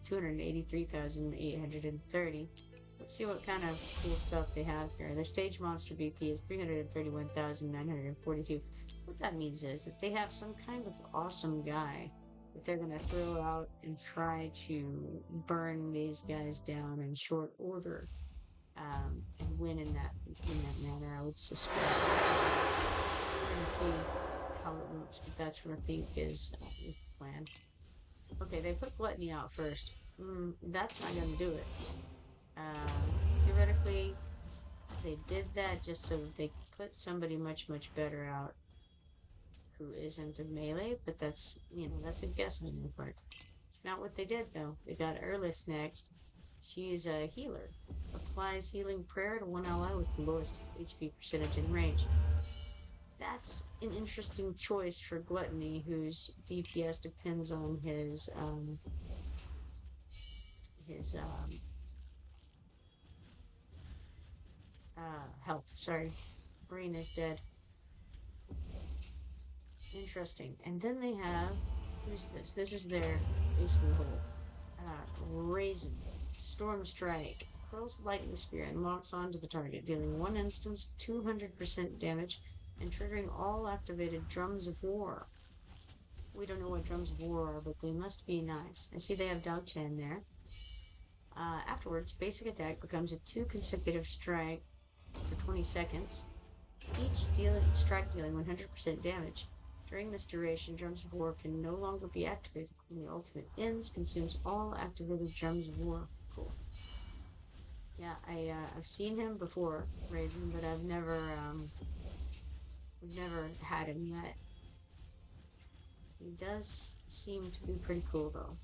Speaker 1: 283,830. Let's see what kind of cool stuff they have here. Their stage monster BP is 331,942. What that means is that they have some kind of awesome guy that they're going to throw out and try to burn these guys down in short order, and win in that manner, I would suspect. So we're going to see how it looks, but that's what I think is the plan. Okay, they put Gluttony out first. That's not going to do it. Theoretically, they did that just so they could put somebody much better out who isn't a melee, but that's, that's a guess on their part. It's not what they did, though. They got Erlis next. She's a healer. Applies healing prayer to one ally with the lowest HP percentage in range. That's an interesting choice for Gluttony, whose DPS depends on his health. Sorry, brain is dead. Interesting. And then they have, who's this? This is their ace in the hole. Raisin. Storm Strike. Hurls lightning spear and locks onto the target, dealing one instance 200% damage and triggering all activated drums of war. We don't know what drums of war are, but they must be nice. I see they have Dao Chen there. Afterwards, basic attack becomes a 2 consecutive strike for 20 seconds, each strike dealing 100% damage. During this duration, Drums of War can no longer be activated. When the ultimate ends, consumes all activated Drums of War. Cool. Yeah, I've seen him before, Raisin, but we've never had him yet. He does seem to be pretty cool, though.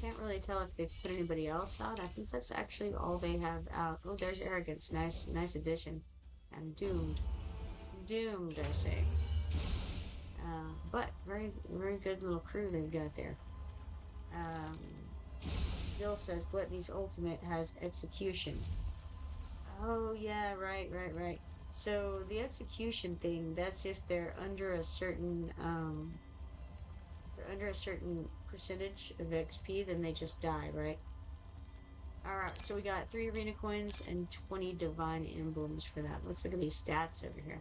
Speaker 1: Can't really tell if they've put anybody else out. I think that's actually all they have out. Oh, there's Arrogance. Nice addition. And Doomed. Doomed, I say. But very good little crew they've got there. Dill says Gluttony's ultimate has execution. Oh yeah, right. So the execution thing, that's if they're under a certain percentage of XP, then they just die, right? Alright, so we got 3 arena coins and 20 divine emblems for that. Let's look at these stats over here.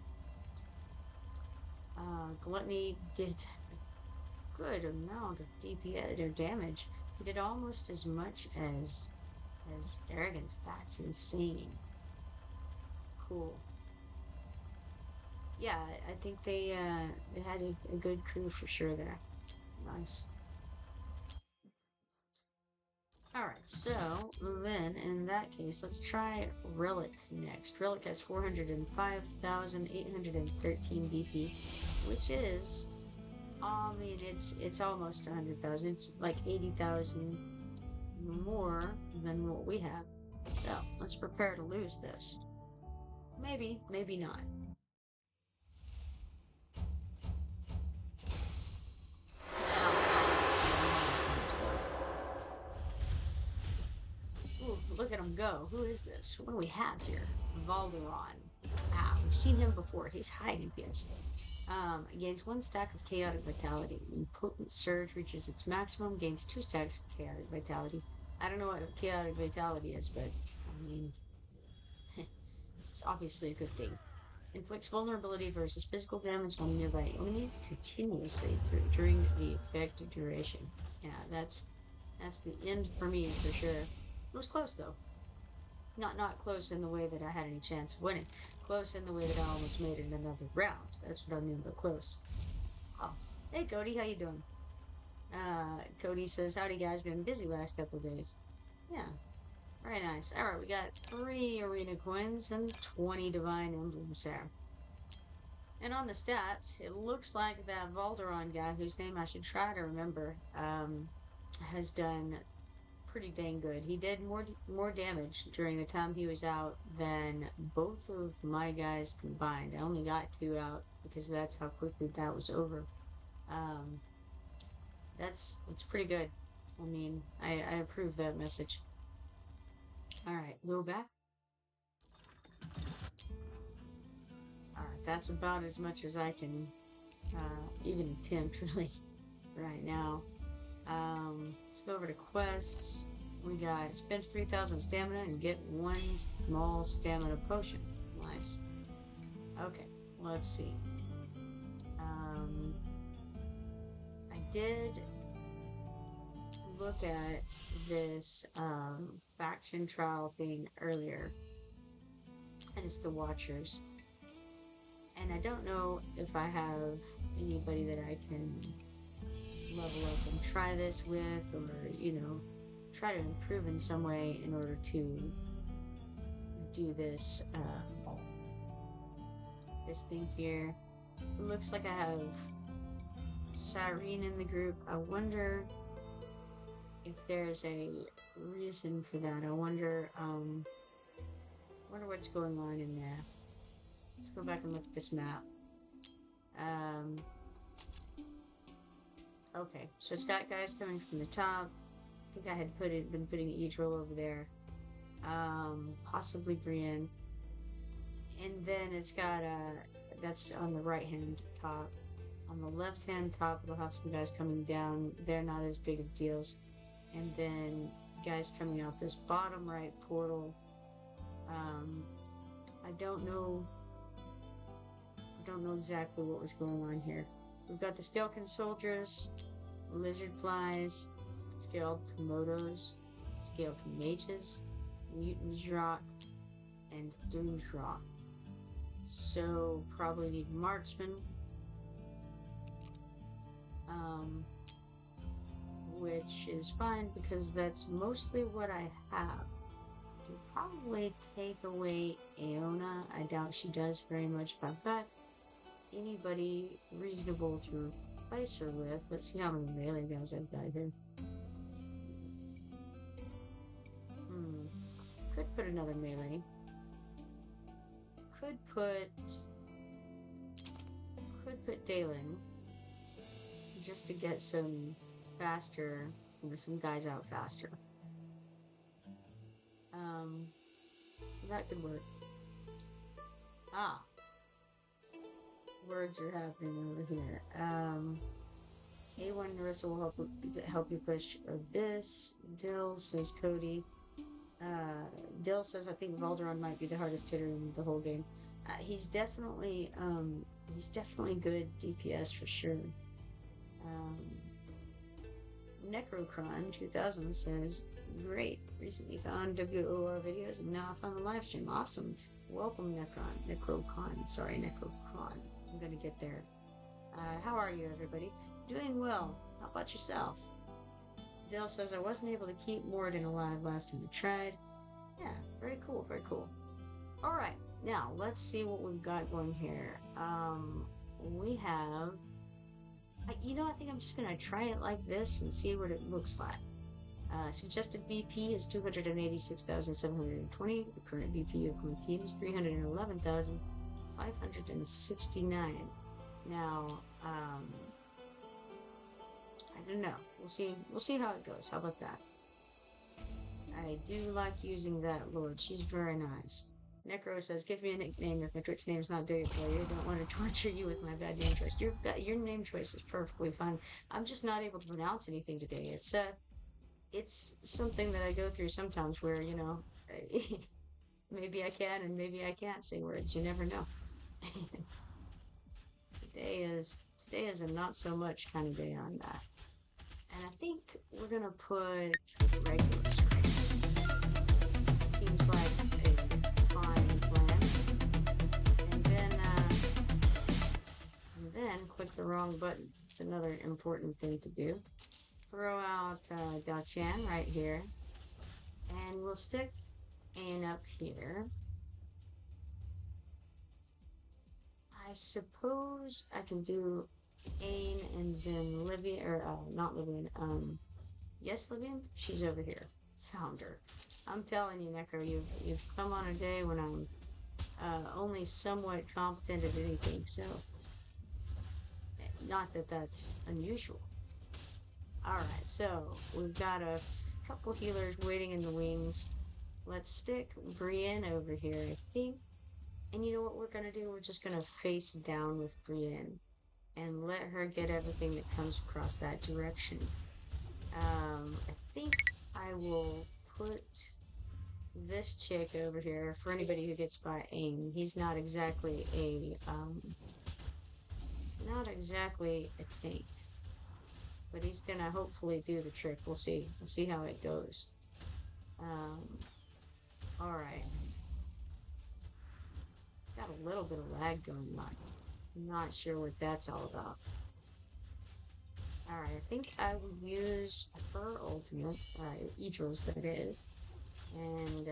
Speaker 1: Gluttony did a good amount of DPS or damage. He did almost as much as Arrogance. That's insane. Cool. Yeah, I think they had a good crew for sure there. Nice. Alright, so then in that case, let's try Relic next. Relic has 405,813 BP, which is, I mean, it's almost 100,000. It's like 80,000 more than what we have. So let's prepare to lose this. Maybe not. Ooh, look at him go. Who is this? What do we have here? Valderon. We've seen him before. He's high DPS. Gains 1 stack of Chaotic Vitality. When Potent Surge reaches its maximum, gains 2 stacks of Chaotic Vitality. I don't know what Chaotic Vitality is, but, I mean, it's obviously a good thing. Inflicts vulnerability versus physical damage on nearby enemies continuously during the effect duration. Yeah, that's the end for me, for sure. It was close, though. Not close in the way that I had any chance of winning. Close in the way that I almost made it in another round. That's what I mean by close. Oh, hey Cody, how you doing? Cody says, howdy guys, been busy last couple of days. Yeah, very nice. Alright, we got 3 arena coins and 20 divine emblems there. And on the stats, it looks like that Valderon guy, whose name I should try to remember, has done pretty dang good. He did more damage during the time he was out than both of my guys combined. I only got 2 out because that's how quickly that was over. Um, that's pretty good. I mean, I approve that message. All right, go back. All right, that's about as much as I can even attempt really right now. Let's go over to quests. We got spend 3,000 stamina and get 1 small stamina potion. Nice. Okay, let's see. I did look at this faction trial thing earlier, and it's the Watchers. And I don't know if I have anybody that I can level up and try this with, or try to improve in some way in order to do this this thing here. It looks like I have Cyrene in the group. I wonder if there's a reason for that. I wonder what's going on in there. Let's go back and look at this map. Okay, so it's got guys coming from the top. I think I had been putting each roll over there. Possibly Brienne. And then it's got that's on the right hand top. On the left hand top, it'll have some guys coming down. They're not as big of deals. And then guys coming out this bottom right portal. I don't know exactly what was going on here. We've got the Skeleton Soldiers, Lizard Flies, Scaled Komodos, Scaled Mages, Mutant Drock, and Doomsrock. So probably need Marksman. Which is fine because that's mostly what I have. Can probably take away Aona. I doubt she does very much, but I've got anybody reasonable to replace her with. Let's see how many melee guys I've got here. Could put another melee. Could put Dalen just to get some faster, some guys out faster. That could work. Words are happening over here. A1 Narissa will help you push Abyss. Dill says Cody. Dill says I think Valderon might be the hardest hitter in the whole game. He's definitely good DPS for sure. Necrocron 2000 says, great. Recently found WOR videos and now I found the live stream. Awesome. Welcome, Necrocron. Sorry, Necrocron. I'm gonna get there. How are you, everybody? Doing well. How about yourself? Dale says, I wasn't able to keep Morden alive last time I tried. Yeah, very cool, very cool. Alright, now let's see what we've got going here. We have... I think I'm just gonna try it like this and see what it looks like. Suggested BP is 286,720. The current BP of my team is 311,569. Now, I don't know. We'll see how it goes. How about that? I do like using that Lord. She's very nice. Necro says, give me a nickname if my Twitch name's not Day Player. I don't want to torture you with my bad name choice. Your name choice is perfectly fine. I'm just not able to pronounce anything today. It's something that I go through sometimes where, maybe I can and maybe I can't say words. You never know. Today is a not so much kind of day on that. And I think we're gonna put regular strength. Seems like a fine plan. And then click the wrong button. It's another important thing to do. Throw out Dachan right here. And we'll stick Ain up here. I suppose I can do Ain and then Livia, or not Livia, Yes, Livian? She's over here. Found her. I'm telling you, Necro, you've come on a day when I'm only somewhat competent at anything, so not that that's unusual. Alright, so we've got a couple healers waiting in the wings. Let's stick Brienne over here, I think. And you know what we're gonna do? We're just gonna face down with Brienne and let her get everything that comes across that direction. I think I will put this chick over here for anybody who gets by aim. He's not exactly a tank, but he's gonna hopefully do the trick. We'll see. We'll see how it goes. All right. Got a little bit of lag going on. I'm not sure what that's all about. All right, I think I will use her ultimate, Idril's that is, and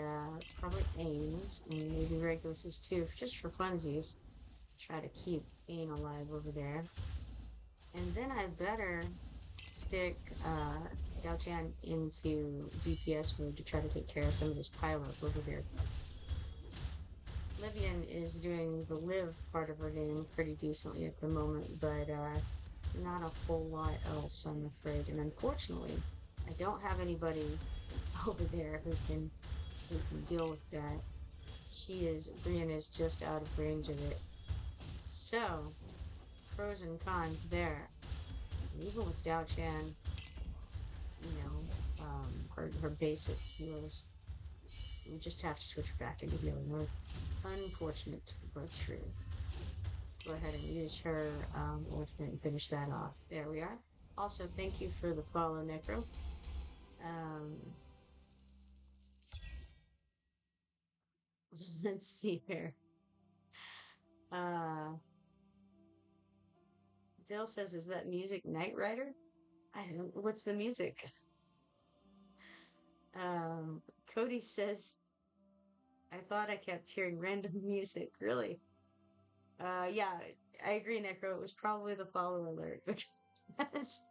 Speaker 1: probably Ains, and maybe Regulus's too, just for funsies. Try to keep Ain alive over there. And then I better stick Dao Chan into DPS mode to try to take care of some of this pile up over here. Livian is doing the live part of her game pretty decently at the moment, but not a whole lot else, I'm afraid. And unfortunately, I don't have anybody over there who can deal with that. Brienne is just out of range of it. So, pros and cons there. Even with Dao Chan, her basic heals, we just have to switch back into healing mode. Unfortunate, but true. Go ahead and use her ultimate and finish that off. There we are. Also, thank you for the follow, Necro. Let's see here. Dale says, is that music Knight Rider? I don't know. What's the music? Cody says, I thought I kept hearing random music. Really? Yeah, I agree, Necro. It was probably the follow alert because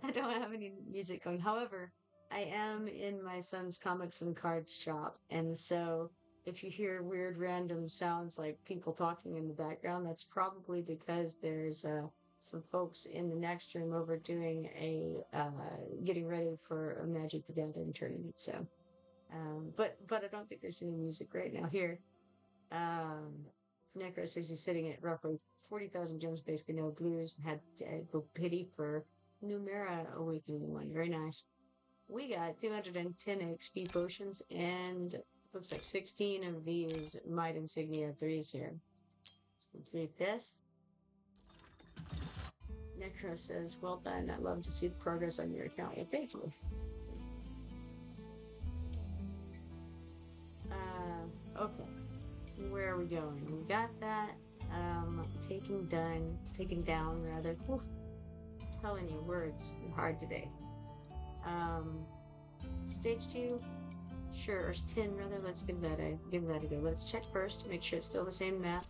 Speaker 1: I don't have any music going. However, I am in my son's comics and cards shop, and so if you hear weird random sounds like people talking in the background, that's probably because there's some folks in the next room over doing getting ready for a Magic the Gathering tournament. So, but I don't think there's any music right now here. Necro says he's sitting at roughly 40,000 gems, basically no blues, and had go pity for Numera Awakening one. Very nice. We got 210 XP potions, and looks like 16 of these Might Insignia 3s here. Let's complete this. Necro says, well done. I'd love to see the progress on your account. Well, thank you. Okay. Where are we going? We got that. Taken down rather. Whew. Telling you, words hard today. Stage 2, sure, or 10 rather. Let's give that a go. Let's check first, make sure it's still the same map.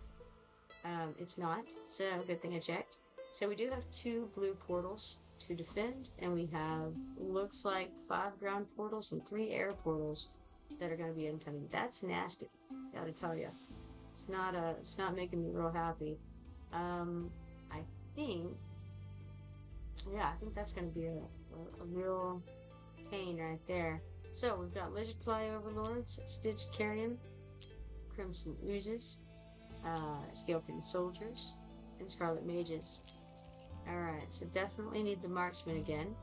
Speaker 1: It's not, so good thing I checked. So we do have 2 blue portals to defend, and we have looks like 5 ground portals and 3 air portals that are going to be incoming. That's nasty, gotta tell you. It's not making me real happy. I think, yeah, I think that's going to be a real pain right there. So we've got Lizardfly Overlords, Stitched Carrion, Crimson Oozes, Scalekin Soldiers, and Scarlet Mages. Alright, so definitely need the Marksman again.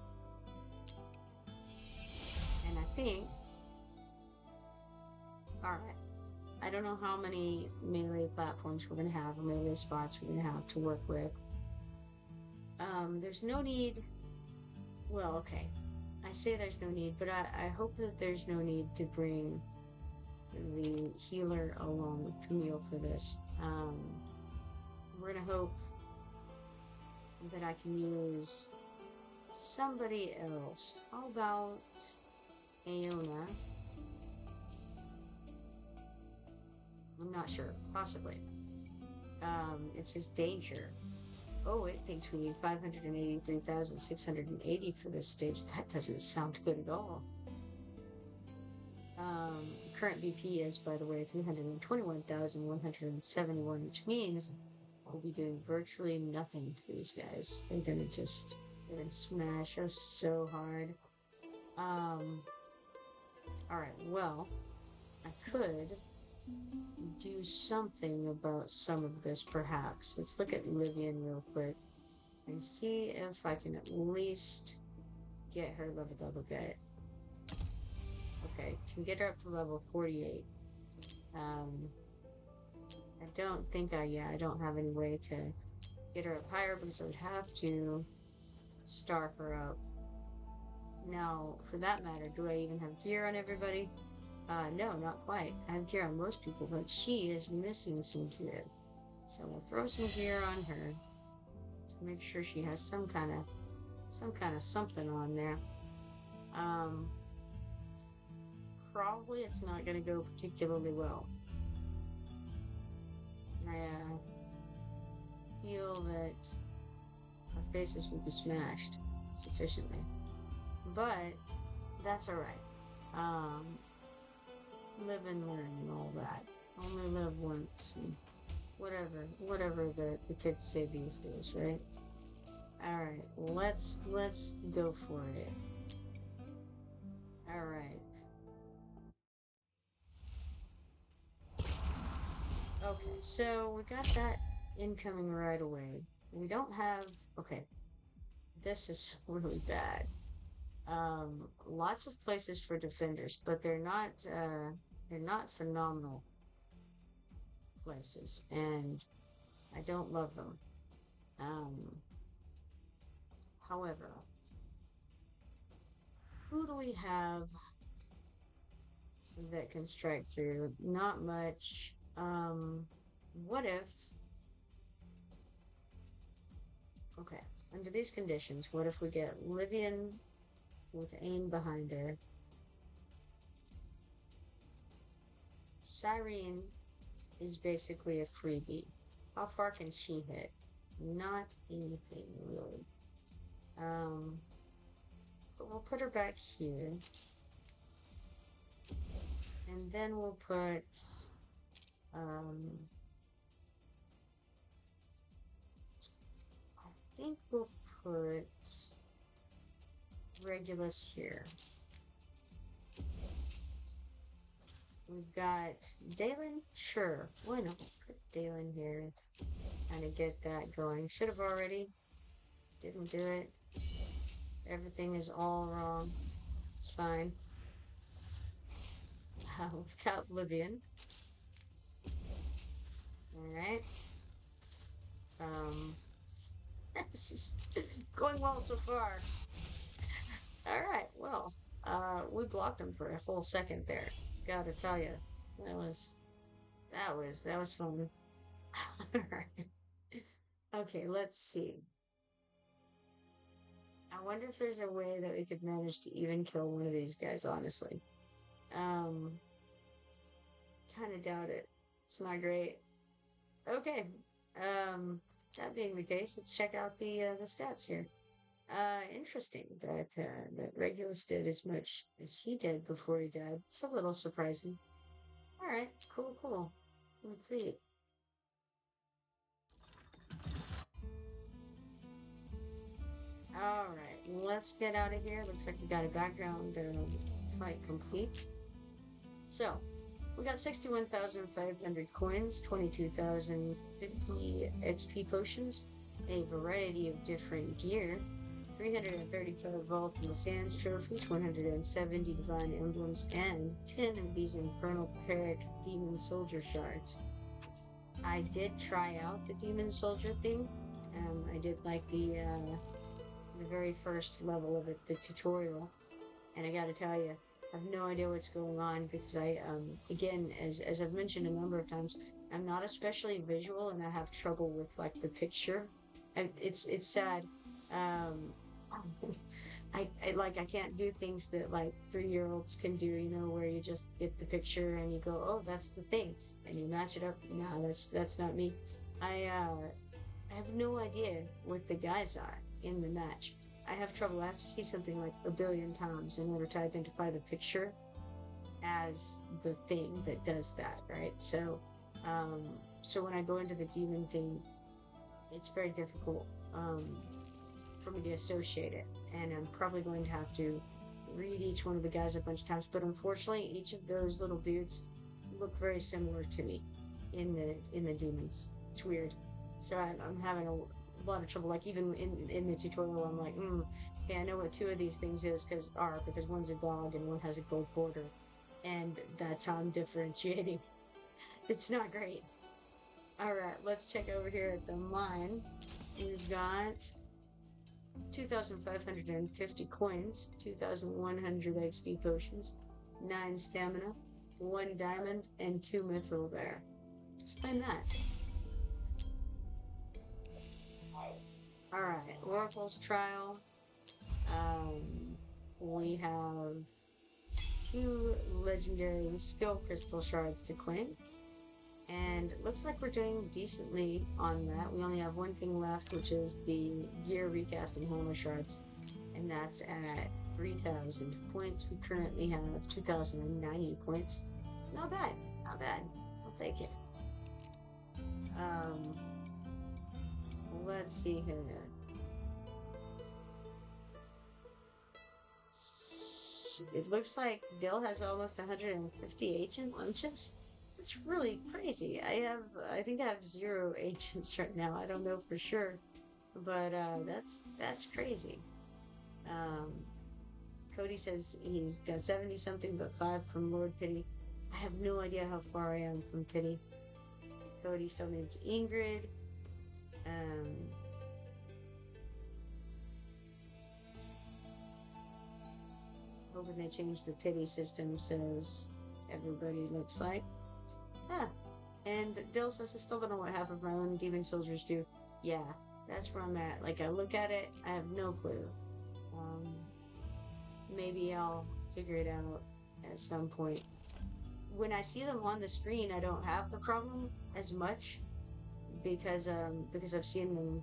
Speaker 1: And I think, alright, I don't know how many melee platforms we're going to have, or melee spots we're going to have to work with. There's no need, well, okay, I say there's no need, but I hope that there's no need to bring the healer along with Camille for this. We're gonna hope that I can use somebody else. How about Aona? I'm not sure. Possibly. It says danger. Oh, it thinks we need 583,680 for this stage. That doesn't sound good at all. Current BP is, by the way, 321,171, which means we'll be doing virtually nothing to these guys. They're gonna smash us so hard. Alright, well, I could do something about some of this, perhaps. Let's look at Livian real quick and see if I can at least get her leveled up a bit. Okay, can get her up to level 48. I don't think I don't have any way to get her up higher because I would have to star her up. Now, for that matter, do I even have gear on everybody? No, not quite. I have gear on most people, but she is missing some gear. So we'll throw some gear on her to make sure she has some kind of something on there. Probably it's not going to go particularly well. I feel that our faces will be smashed sufficiently, but that's all right. Live and learn and all that. Only live once, and whatever the kids say these days, right? All right, let's go for it. All right. Okay, so we got that incoming right away. We don't have. Okay, this is really bad. Lots of places for defenders, but they're not phenomenal places, and I don't love them. However, who do we have that can strike through? Not much. What if? Okay, under these conditions, what if we get Livian with Ain behind her? Cyrene is basically a freebie. How far can she hit? Not anything really. But we'll put her back here. And then we'll put I think we'll put Regulus here. We've got Dalen, sure, why not? Put Dalen here, kind of get that going. Should have already, didn't do it. Everything is all wrong. It's fine. We've got Livian. Alright. This is going well so far. Alright, well, we blocked him for a whole second there. Gotta tell you, that was fun. Alright. Okay, let's see. I wonder if there's a way that we could manage to even kill one of these guys, honestly. Kind of doubt it. It's not great. Okay. That being the case, let's check out the stats here. Interesting that Regulus did as much as he did before he died. It's a little surprising. All right, cool. Let's see. All right, let's get out of here. Looks like we got a background fight complete. So, we got 61,500 coins, 22,050 XP potions, a variety of different gear, 335 Vault in the Sands trophies, 170 Divine Emblems, and 10 of these Infernal Peric Demon Soldier shards. I did try out the Demon Soldier thing. I did like the very first level of it, the tutorial, and I gotta tell you, I have no idea what's going on because I, again, as I've mentioned a number of times, I'm not especially visual and I have trouble with like the picture. And it's sad. I I can't do things that like 3-year-olds can do, where you just get the picture and you go, oh, that's the thing, and you match it up. No, that's not me. I I have no idea what the guys are in the match. I have trouble. I have to see something like a billion times in order to identify the picture as the thing that does that, right? So when I go into the demon thing, it's very difficult for me to associate it, and I'm probably going to have to read each one of the guys a bunch of times. But unfortunately, each of those little dudes look very similar to me in the demons. It's weird. So I'm having a lot of trouble. Like even in the tutorial, I'm like, okay, I know what two of these things is because one's a dog and one has a gold border, and that's how I'm differentiating. It's not great. All right, let's check over here at the mine. We've got 2,550 coins, 2,100 XP potions, 9 stamina, 1 diamond, and 2 mithril there. Explain that. Alright, Oracle's Trial. We have 2 legendary skill crystal shards to claim. And it looks like we're doing decently on that. We only have one thing left, which is the gear recasting helmet shards. And that's at 3,000 points. We currently have 2,090 points. Not bad. Not bad. I'll take it. Let's see here. It looks like Dill has almost 150 ancient luncheons. It's really crazy. I think I have 0 agents right now. I don't know for sure, but that's crazy. Cody says he's got 70 something, but 5 from Lord Pity. I have no idea how far I am from Pity. Cody still needs Ingrid. Hoping they change the Pity system, says everybody looks like. And Dill says I still don't know what half of my own demon soldiers do. Yeah, that's where I'm at. Like, I look at it, I have no clue. Maybe I'll figure it out at some point. When I see them on the screen, I don't have the problem as much because I've seen them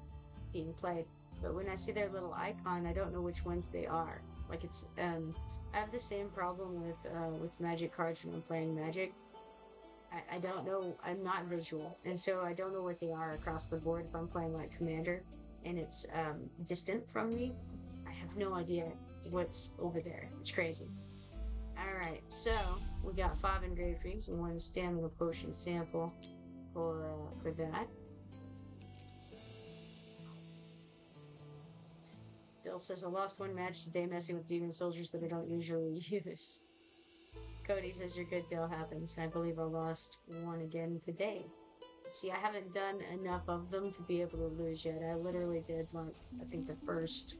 Speaker 1: being played. But when I see their little icon, I don't know which ones they are. Like it's I have the same problem with magic cards when I'm playing Magic. I don't know. I'm not visual, and so I don't know what they are across the board. If I'm playing like Commander, and it's distant from me, I have no idea what's over there. It's crazy. All right, so we got 5 engraved rings and 1 stamina potion sample for that. Dill says I lost 1 match today messing with demon soldiers that I don't usually use. Cody says you're good, Dill happens. I believe I lost 1 again today. See, I haven't done enough of them to be able to lose yet. I literally did, like, I think the first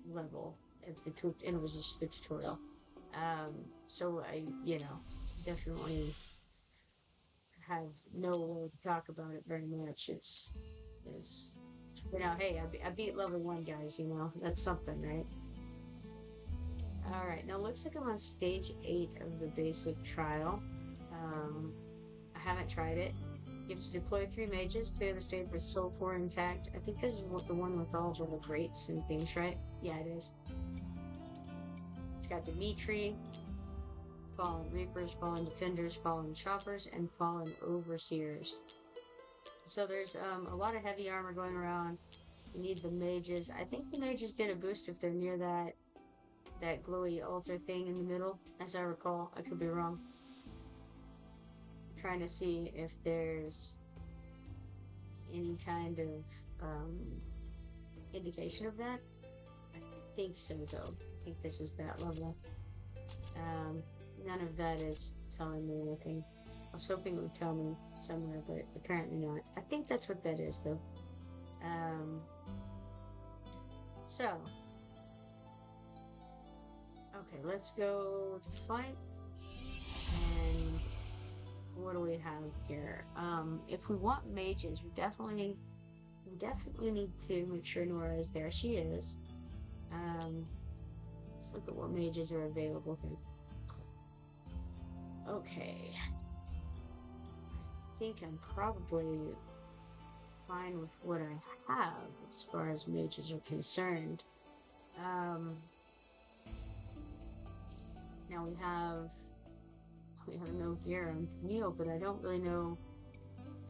Speaker 1: level of and it was just the tutorial. So I, definitely have no way to talk about it very much. It's hey, I beat level 1, guys, that's something, right? Alright, now it looks like I'm on stage 8 of the basic trial. I haven't tried it. You have to deploy 3 mages, clear the stage with soul 4 intact. I think this is the one with all the grates and things, right? Yeah, it is. It's got Dimitri, Fallen Reapers, Fallen Defenders, Fallen Choppers, and Fallen Overseers. So there's a lot of heavy armor going around. You need the mages. I think the mages get a boost if they're near that glowy altar thing in the middle, as I recall. I could be wrong. I'm trying to see if there's any kind of indication of that. I think so, though. I think this is that level. None of that is telling me anything. I was hoping it would tell me somewhere, but apparently not. I think that's what that is, though. So, okay, let's go to fight. And what do we have here? If we want mages, we definitely need to make sure Nora is there. She is. Let's look at what mages are available here. Okay. I think I'm probably fine with what I have as far as mages are concerned. Now we have no gear on Camille, but I don't really know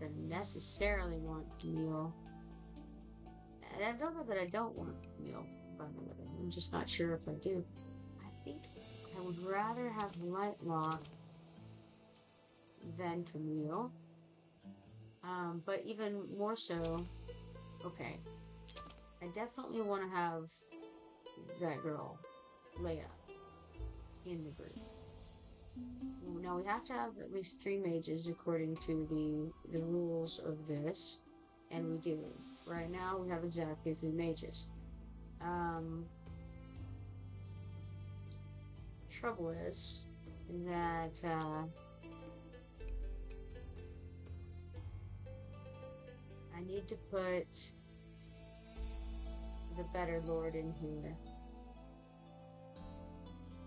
Speaker 1: if I necessarily want Camille. And I don't know that I don't want Camille, by the way. I'm just not sure if I do. I think I would rather have Lightlock than Camille. But even more so, okay, I definitely want to have that girl, Leia, in the group. Now we have to have at least 3 mages according to the rules of this, and we do. Right now we have exactly 3 mages. Trouble is that I need to put the better lord in here.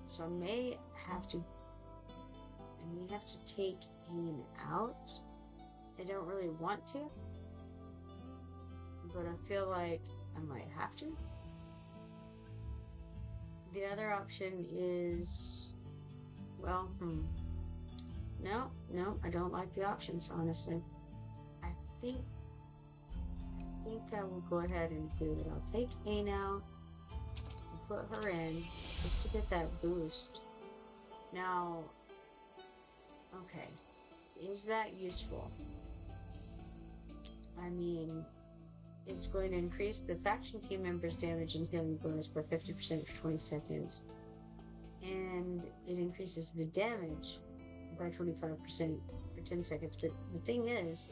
Speaker 1: So I may have to take Ian out. I don't really want to, but I feel like I might have to. The other option is, well, no, I don't like the options, honestly. I think I will go ahead and do it. I'll take Ain out and put her in just to get that boost. Now, okay, is that useful? I mean, it's going to increase the faction team members' damage and healing bonus by 50% for 20 seconds. And it increases the damage by 25% for 10 seconds. But the thing is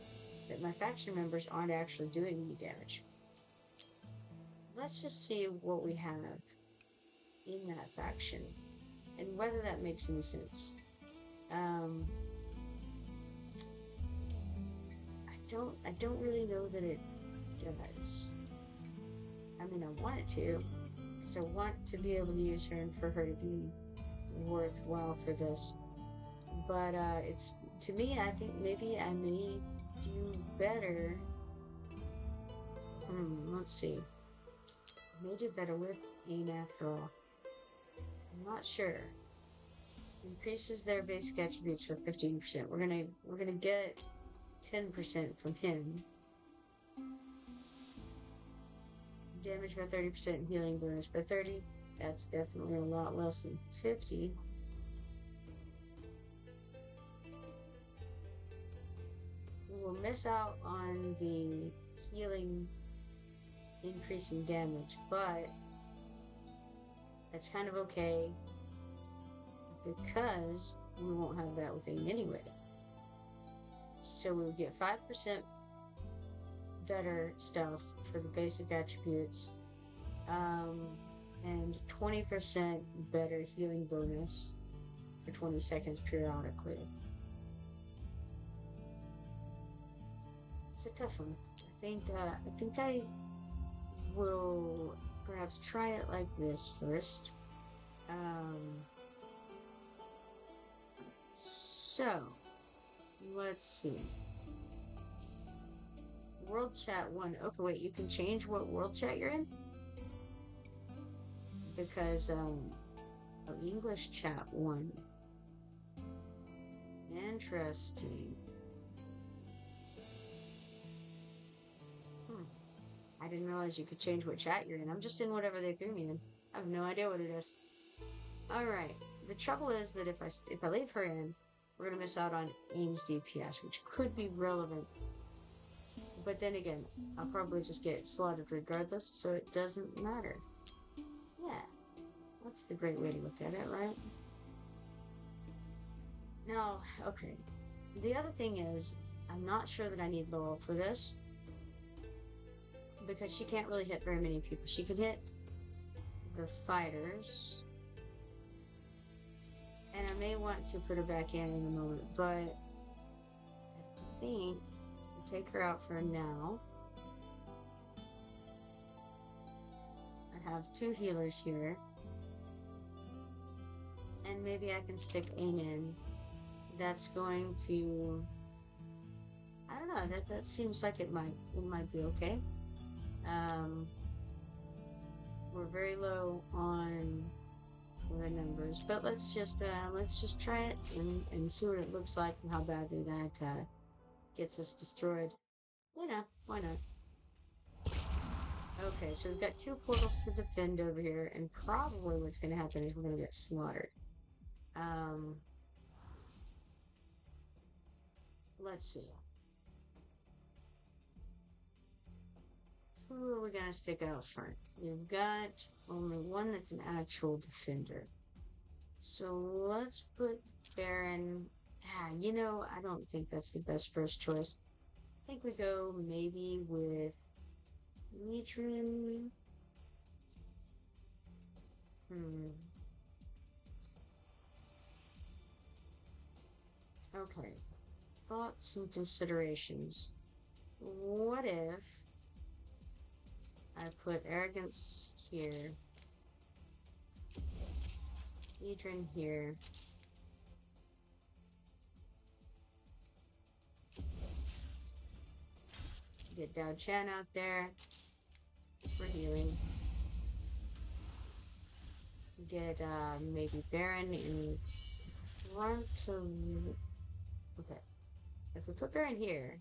Speaker 1: that my faction members aren't actually doing any damage. Let's just see what we have in that faction and whether that makes any sense. I don't really know that it does. I mean, I want it to, because I want to be able to use her and for her to be worthwhile for this. But it's, to me, I think maybe I may do better. Let's see. I may do better with Ain after all. I'm not sure. Increases their basic attributes for 15%. We're gonna get 10% from him. Damage by 30%, healing bonus by 30. That's definitely a lot less than 50. We will miss out on the healing increasing damage, but that's kind of okay because we won't have that with Ain anyway. So we'll get 5% better stuff for the basic attributes, and 20% better healing bonus for 20 seconds periodically. It's a tough one. I think I will perhaps try it like this first. So let's see. World chat 1. Okay, wait, you can change what world chat you're in? Because, English chat 1. Interesting. I didn't realize you could change what chat you're in. I'm just in whatever they threw me in. I have no idea what it is. Alright. The trouble is that if I leave her in, we're gonna miss out on Ain's DPS, which could be relevant. But then again, I'll probably just get slotted regardless, so it doesn't matter. Yeah, that's the great way to look at it, right? Now, okay. The other thing is, I'm not sure that I need Laurel for this, because she can't really hit very many people. She can hit the fighters, and I may want to put her back in a moment, but I think I'll take her out for now. I have 2 healers here, and maybe I can stick Ain in. That's going to, I don't know. That seems like it might be okay. Um, we're very low on the numbers, but let's just try it and see what it looks like and how badly that gets us destroyed. Why not? Okay, so we've got two portals to defend over here, and probably what's going to happen is we're going to get slaughtered. Um, let's see. Who are we going to stick out front? We've got only one that's an actual defender. So let's put Baron. I don't think that's the best first choice. I think we go maybe with Mitrin. Hmm. Okay. Thoughts and considerations. What if I put arrogance here, Adrian here, get Dao Chan out there for healing, get maybe Baron in front of. Okay, if we put Baron here,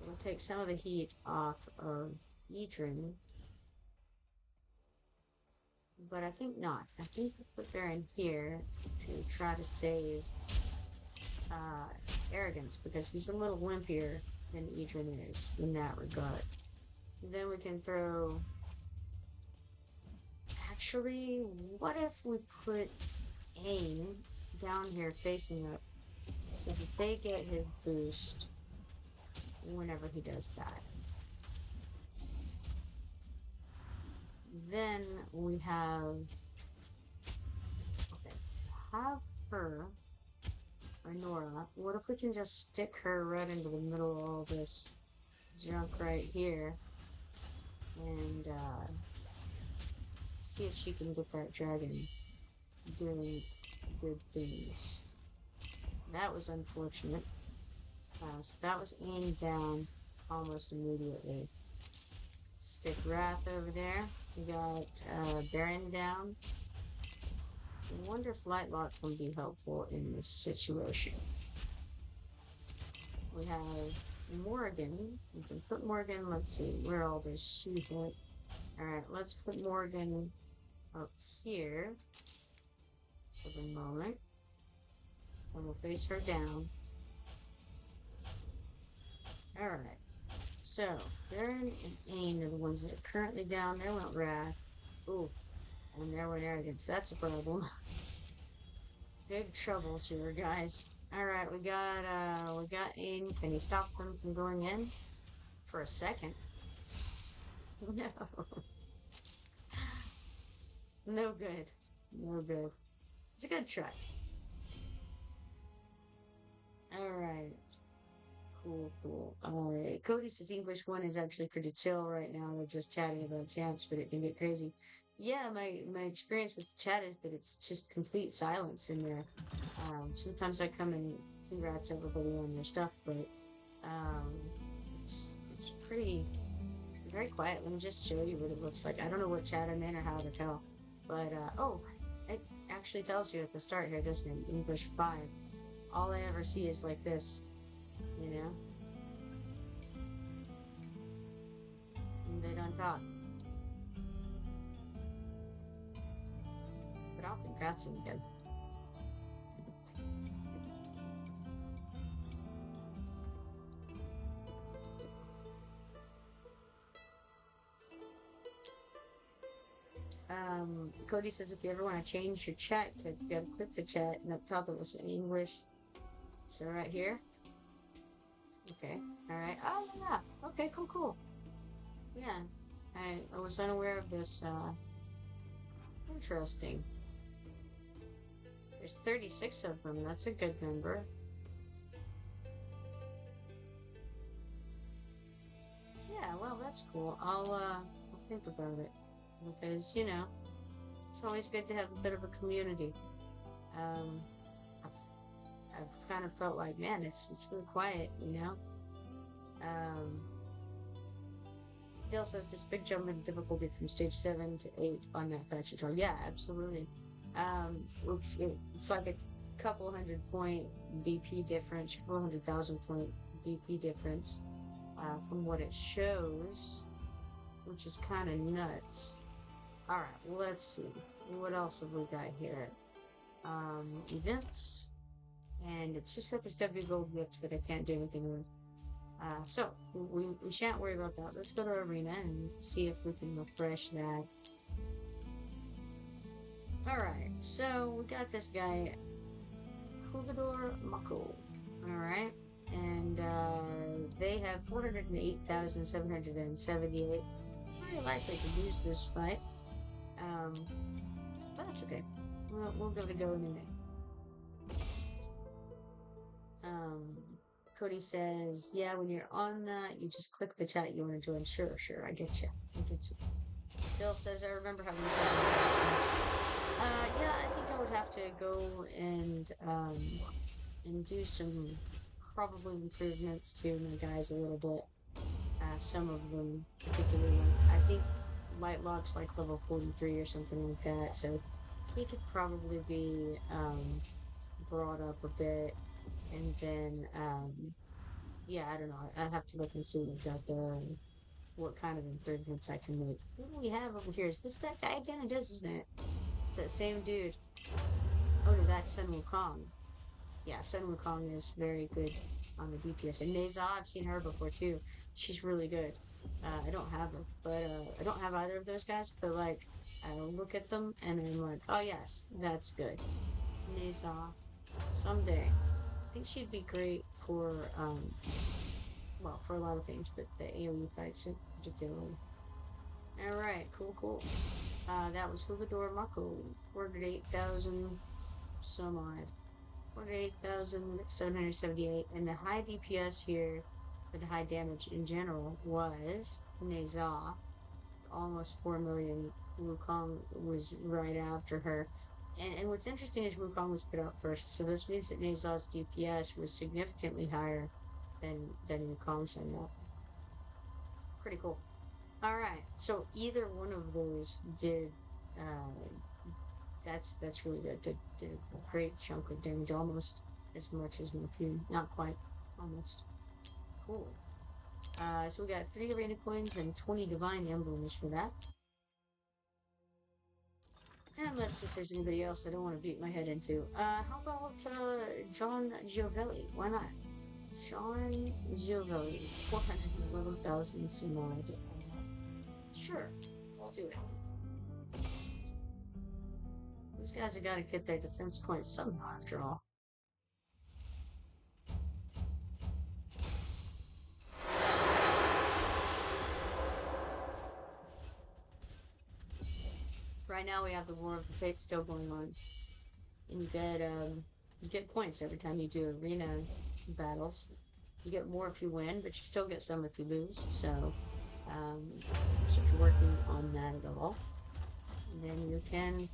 Speaker 1: it'll take some of the heat off of Adrian, but I think not. I think we put Baron here to try to save uh, arrogance because he's a little limpier than Adrian is in that regard. Then we can throw. Actually, what if we put aim down here facing up so that they get his boost whenever he does that? Then we have. Okay, have her. Nora, what if we can just stick her right into the middle of all this junk right here and see if she can get that dragon doing good things. That was unfortunate. So that was aimed down almost immediately. Stick Wrath over there. We got Baron down. I wonder if Lightlock can be helpful in this situation. We have Morgan. We can put Morgan, let's see, where all this she hit. Alright, let's put Morgan up here for the moment. And we'll face her down. Alright. So, Baron and Ain are the ones that are currently down. There went Wrath. Ooh. And there went Arrogance. That's a problem. Big troubles here, guys. Alright, we got Ain. Can he stop them from going in? For a second. No. No good. No good. It's a good try. Alright. Cool. Alright. Cody says English 1 is actually pretty chill right now. We're just chatting about champs, but it can get crazy. Yeah, my experience with the chat is that it's just complete silence in there. Sometimes I come and congrats everybody on their stuff, but it's pretty very quiet. Let me just show you what it looks like. I don't know what chat I'm in or how to tell, but it actually tells you at the start here, doesn't it? English 5. All I ever see is like this, you know? And they don't talk. But I'll congrats them again. Cody says if you ever want to change your chat, you gotta click the chat, and up top it will say English. So right here. Okay. All right. Oh yeah. Okay. Cool. Yeah. I was unaware of this. Interesting. There's 36 of them. That's a good number. Yeah. Well, that's cool. I'll think about it because it's always good to have a bit of a community. I've kind of felt like, man, it's really quiet, you know. Um, Dale says there's a big jump in difficulty from stage 7 to 8 on that faction tour. Yeah, absolutely. It's like a couple hundred point BP difference, 400,000 point BP difference from what it shows, which is kind of nuts. All right, let's see. What else have we got here? Events. And it's just like this W gold whip that I can't do anything with. So we shan't worry about that. Let's go to Arena and see if we can refresh that. Alright, so we got this guy, Jugador Mako. Alright, and they have 408,778. Very likely to lose this fight. But that's okay. We'll give it a go anyway. Cody says, yeah, when you're on that, you just click the chat you want to join. Sure, I get you. Dill says, I remember having trouble last stage. Yeah, I think I would have to go and do some probably improvements to my guys a little bit. Some of them particularly, I think Lightlock's like level 43 or something like that, so he could probably be brought up a bit. And then, yeah, I don't know. I have to look and see what we've got there and what kind of improvements I can make. What do we have over here? Is this that guy again? It is, isn't it? It's that same dude. Oh, no, that's Sun Wukong. Yeah, Sun Wukong is very good on the DPS. And Neza, I've seen her before too. She's really good. I don't have her, but I don't have either of those guys. But like, I look at them and I'm like, oh yes, that's good. Neza, someday. I think she'd be great for well, for a lot of things, but the AoE fights particularly. Alright, cool. That was Jugador Mako, 48,000 some odd. 48,778, and the high DPS here, for the high damage in general, was Neza, almost 4 million. Wukong was right after her. And what's interesting is Wukong was put out first, so this means that Neza's DPS was significantly higher than Wukong's on that. Pretty cool. Alright, so either one of those did, that's really good. Did a great chunk of damage, almost as much as my team. Not quite, almost. Cool. So we got 3 arena coins and 20 divine emblems for that. And let's see if there's anybody else that I want to beat my head into. How about John Giovelli? Why not? John Giovelli, 411,000 some odd. Sure, let's do it. These guys have got to get their defense points somehow, after all. Right now we have the War of the Fates still going on. And you get points every time you do arena battles. You get more if you win, but you still get some if you lose. So if you're working on that at all, then you can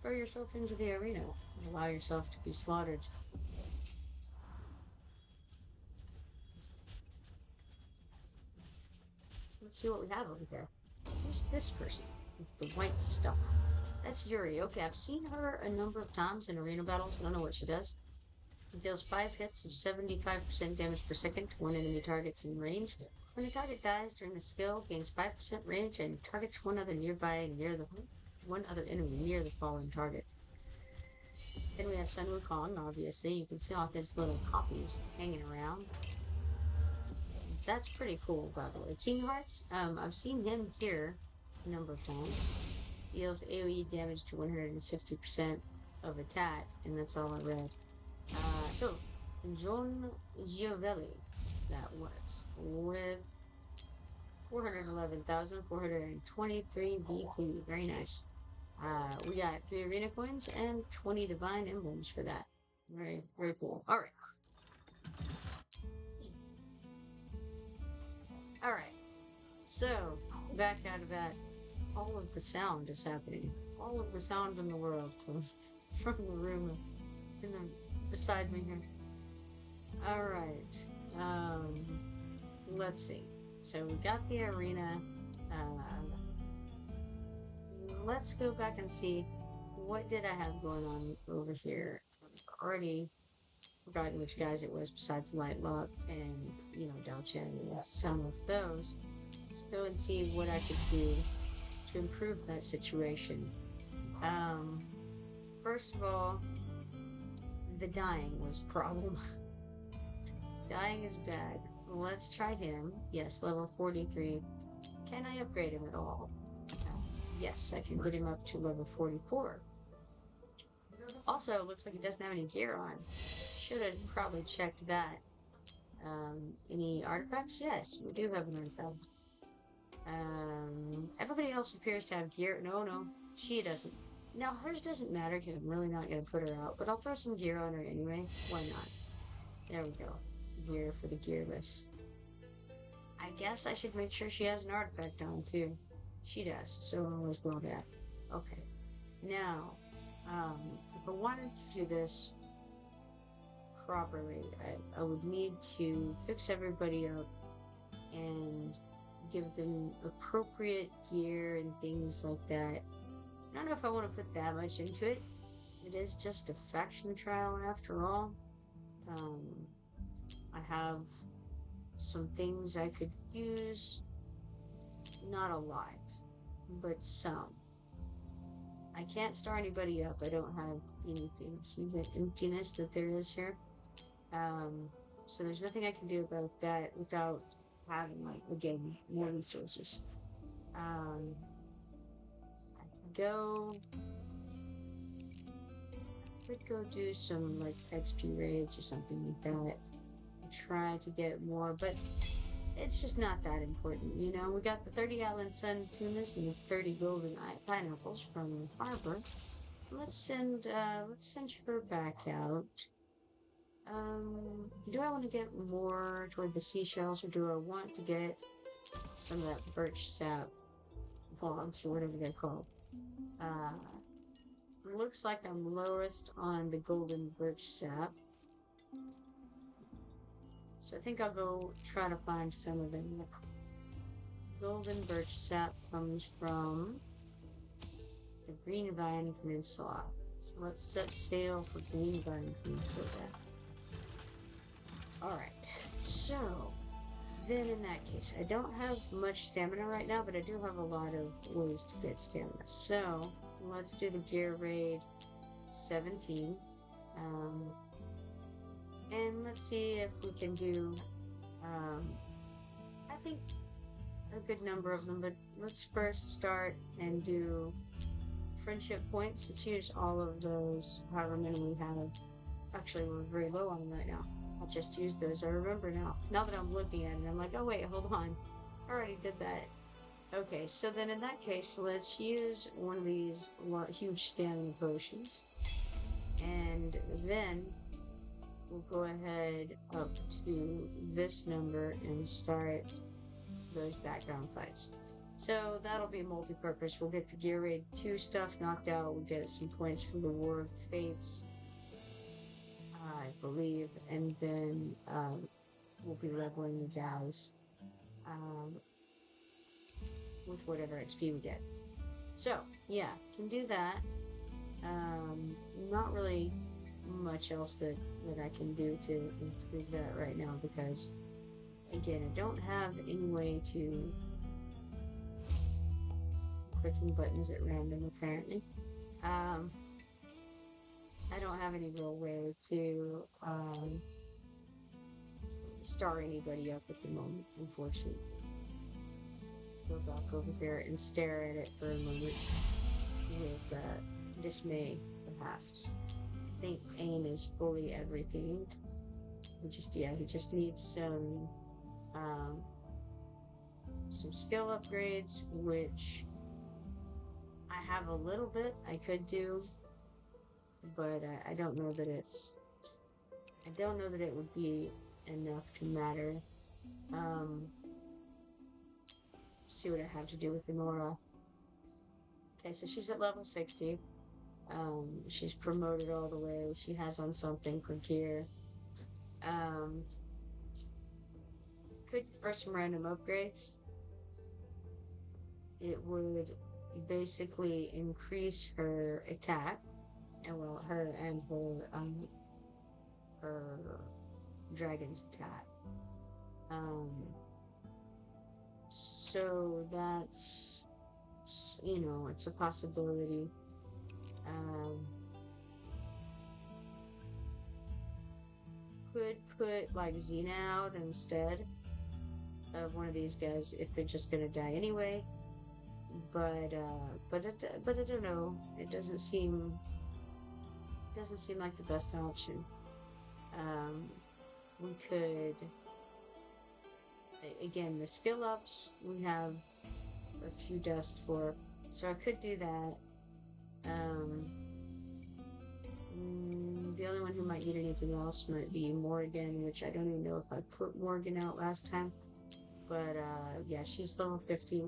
Speaker 1: throw yourself into the arena and allow yourself to be slaughtered. Let's see what we have over here. Who's this person with the white stuff? That's Yuri. Okay, I've seen her a number of times in arena battles. I don't know what she does. It deals 5 hits of 75% damage per second to 1 enemy targets in range. When the target dies during the skill, gains 5% range and targets one other enemy near the fallen target. Then we have Sun Wukong, obviously. You can see all his little copies hanging around. That's pretty cool, by the way. King Hearts, I've seen him here a number of times. Deals AoE damage to 160% of attack, and that's all I read. So, John Giovelli, that was, with 411,423 BP. Very nice. We got 3 arena coins and 20 divine emblems for that. Very, very cool. Alright. Alright. So, back out of that, all of the sound is happening. All of the sound in the world from the room beside me here. All right. Let's see. So we got the arena. Uh, let's go back and see what did I have going on over here. I've already forgotten which guys it was besides Lightlock and, Dalchen and some of those. Let's go and see what I could do to improve that situation. Um, First of all, the dying was a problem. Dying is bad. Let's try him. Yes, level 43. Can I upgrade him at all? Yes, I can get him up to level 44. Also, it looks like he doesn't have any gear on. Should have probably checked that. Any artifacts? Yes, we do have an artifact. Everybody else appears to have gear. No, she doesn't. Now, hers doesn't matter because I'm really not going to put her out, but I'll throw some gear on her anyway. Why not? There we go. Gear for the gearless. I guess I should make sure she has an artifact on too. She does, so all is well there. Okay. Now, if I wanted to do this properly, I would need to fix everybody up and give them appropriate gear and things like that. I don't know if I want to put that much into it. It is just a faction trial after all. I have some things I could use. Not a lot, but some. I can't star anybody up. I don't have anything. See the emptiness that there is here? So there's nothing I can do about that without having, like, again, more resources. I could go do some, like, XP raids or something like that. Try to get more, but it's just not that important, We got the 30 Island Sun tunas and the 30 golden pineapples from the harbor. Let's send her back out. Do I want to get more toward the seashells, or do I want to get some of that birch sap logs, or whatever they're called? Looks like I'm lowest on the golden birch sap. So I think I'll go try to find some of them. Golden birch sap comes from the Greenvine Peninsula. So let's set sail for Greenvine Peninsula. Alright, so then in that case, I don't have much stamina right now, but I do have a lot of ways to get stamina. So let's do the gear raid 17. And let's see if we can do, I think, a good number of them, but let's first start and do friendship points. Let's use all of those, however many we have. Actually, we're very low on them right now. I'll just use those. I remember now. Now that I'm looking at it, I'm like, oh wait, hold on. I already did that. Okay, so then in that case, let's use one of these huge stamina potions. And then we'll go ahead up to this number and start those background fights. So that'll be multi-purpose. We'll get the Gear Raid 2 stuff knocked out. We'll get some points for the War of Fates, I believe. And then we'll be leveling the guys with whatever XP we get. So, yeah, can do that. Not really much else that I can do to improve that right now because, again, I don't have any way to clicking buttons at random, apparently. I don't have any real way to star anybody up at the moment, unfortunately. Go back over here and stare at it for a moment with dismay, perhaps. I think Aim is fully everything. He just needs some skill upgrades, which I have a little bit I could do, but I don't know that it would be enough to matter. See what I have to do with Enora. Okay, so she's at level 60. She's promoted all the way. She has on something for gear. Um, could for some random upgrades. It would basically increase her attack, and well, her dragon's attack. Um, so that's it's a possibility. Um, could put like Xena out instead of one of these guys if they're just gonna die anyway. But I don't know. It doesn't seem like the best option. Um, we could again the skill ups we have a few dust for, so I could do that. Um, the only one who might need anything else might be Morgan, which I don't even know if I put Morgan out last time. But yeah, she's level 50.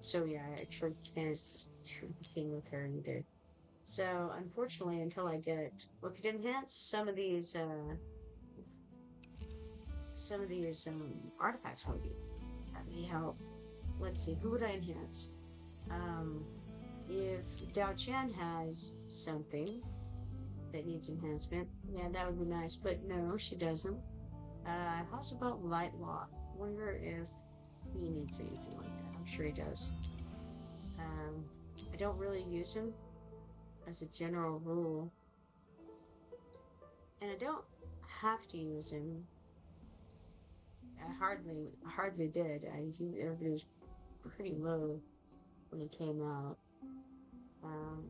Speaker 1: So yeah, I actually can't do anything with her either. So unfortunately, until I get what could enhance some of these artifacts maybe that may help. Let's see, who would I enhance? Um, if Dao Chan has something that needs enhancement, yeah, that would be nice. But no, she doesn't. How's about Lightlaw? Wonder if he needs anything like that. I'm sure he does. Um, I don't really use him as a general rule, and I don't have to use him. I hardly did. Everybody was pretty low when he came out. Um,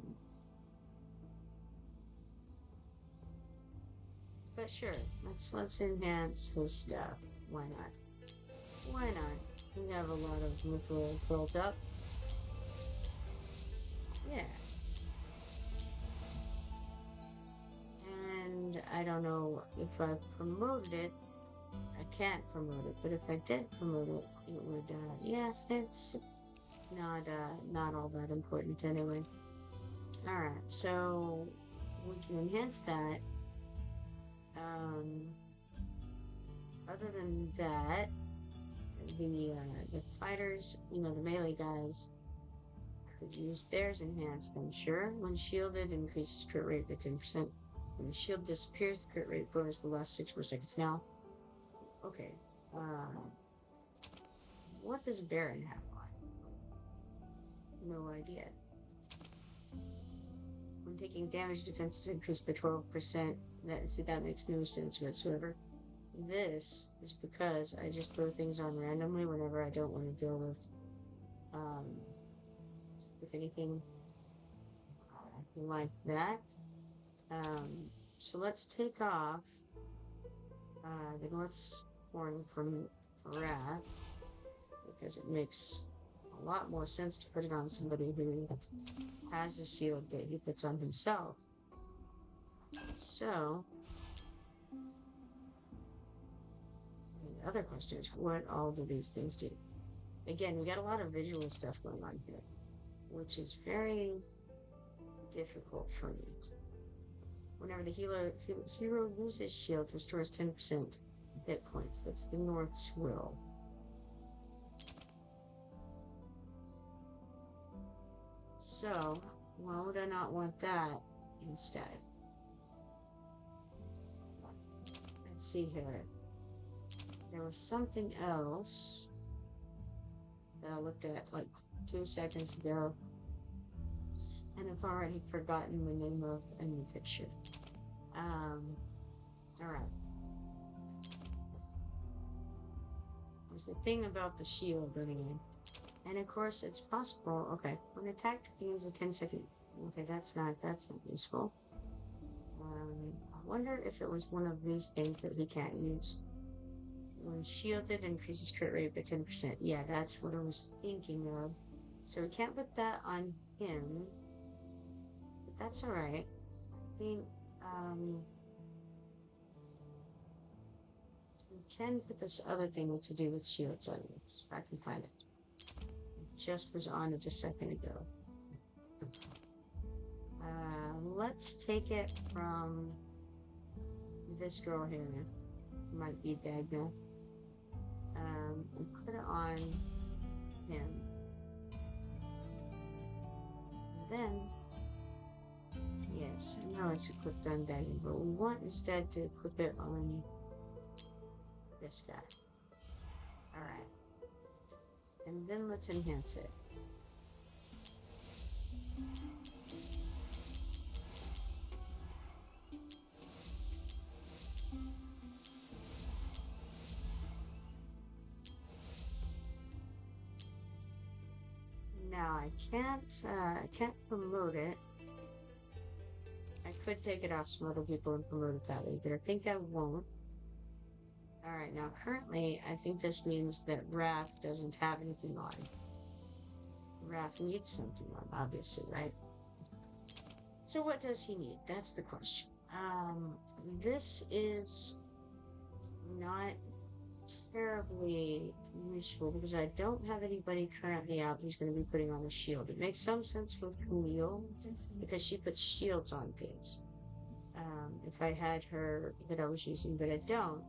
Speaker 1: but sure, let's enhance his stuff. Why not? Why not? We have a lot of mithril built up. Yeah. And I don't know if I promoted it. I can't promote it, but if I did promote it, it would. Yeah, that's not all that important anyway. All right, so we can enhance that. Um, other than that, the fighters, the melee guys, could use theirs enhanced. I'm sure. When shielded, increases crit rate by 10%. When the shield disappears, the crit rate bonus will last 6 more seconds. Now, okay. What does Baron have on? No idea. When taking damage, defense is increased by 12%. That makes no sense whatsoever. This is because I just throw things on randomly whenever I don't want to deal um, with anything like that. So let's take off the North's Horn from Wrath because it makes a lot more sense to put it on somebody who has a shield that he puts on himself. So, the other question is, what all do these things do? Again, we got a lot of visual stuff going on here, which is very difficult for me. Whenever the hero loses shield, restores 10% hit points. That's the North's will. So, why would I not want that instead? Let's see here. There was something else that I looked at like 2 seconds ago, and I've already forgotten the name of a new picture. Alright. There's the thing about the shield anyway. And of course, it's possible. Okay, when attacked, gains a 10-second. Okay, that's not useful. I wonder if it was one of these things that he can't use. When shielded, increases crit rate by 10%. Yeah, that's what I was thinking of. So we can't put that on him. But that's alright. I think, we can put this other thing to do with shields on you. If I can find it. It just was on it a second ago. Let's take it from this girl here might be Dagna. And put it on him. And then, yes, I know it's equipped on Dagna, but we want instead to equip it on this guy. Alright. And then let's enhance it. Now I can't promote it. I could take it off some other people and promote it that way, but I think I won't. Alright, now currently I think this means that Wrath doesn't have anything on. Wrath needs something on, obviously, right? So what does he need? That's the question. This is not terribly useful because I don't have anybody currently out who's going to be putting on a shield. It makes some sense with Camille because she puts shields on things. If I had her that I was using, but I don't.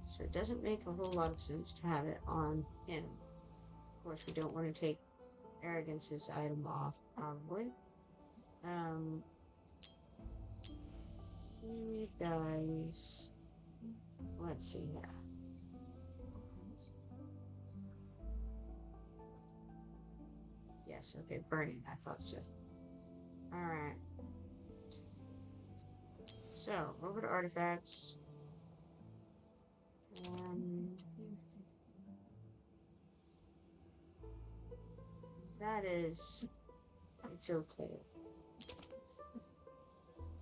Speaker 1: So it doesn't make a whole lot of sense to have it on him. Of course, we don't want to take Arrogance's item off, probably. You guys, let's see here. Yes, okay, burning, I thought so. Alright. So, over to artifacts. That is, it's okay.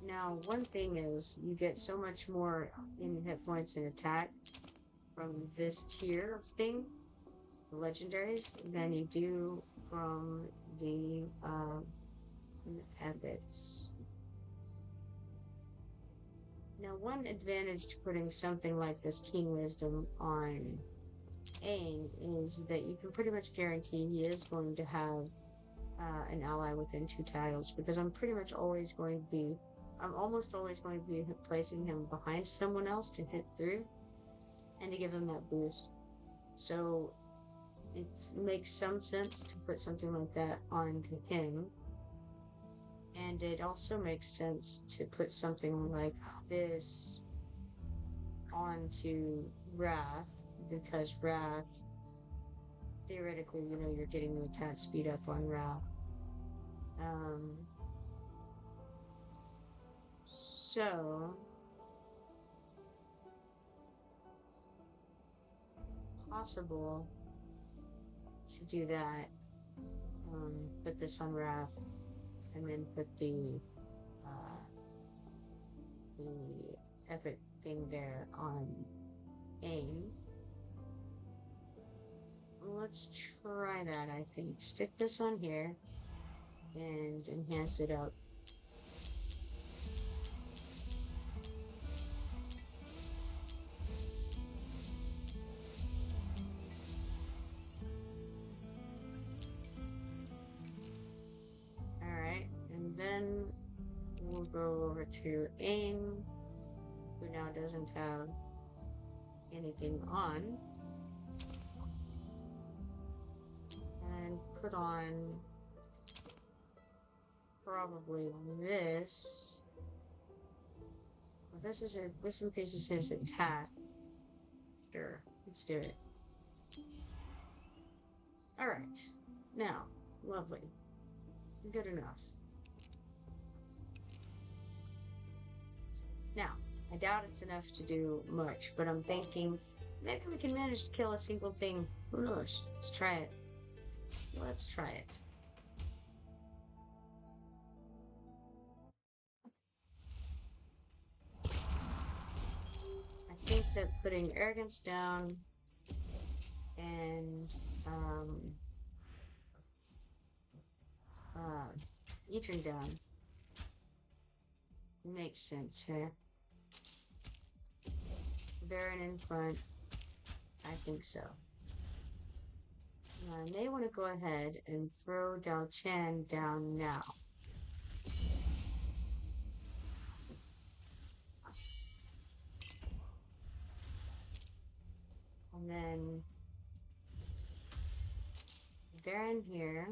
Speaker 1: Now, one thing is, you get so much more in hit points and attack from this tier of thing, the legendaries, than you do from the epics. Now, one advantage to putting something like this Keen Wisdom on Aang is that you can pretty much guarantee he is going to have an ally within 2 tiles, because I'm almost always going to be placing him behind someone else to hit through and to give him that boost. So it makes some sense to put something like that onto him. And it also makes sense to put something like this onto Wrath, because Wrath, theoretically, you're getting the attack speed up on Wrath. So possible to do that. Put this on Wrath, and then put the epic thing there on Aim. Let's try that, I think. Stick this on here and enhance it up. Alright, and then we'll go over to Aim, who now doesn't have anything on, and put on probably this. Well, this increases his attack. Sure, let's do it. Alright, now, lovely. Good enough. Now, I doubt it's enough to do much, but I'm thinking maybe we can manage to kill a single thing. Who knows? Let's try it. Let's try it. I think that putting Arrogance down and Ethan down makes sense here. Baron in front, I think so. I may want to go ahead and throw Dao Chan down now. then Baron here.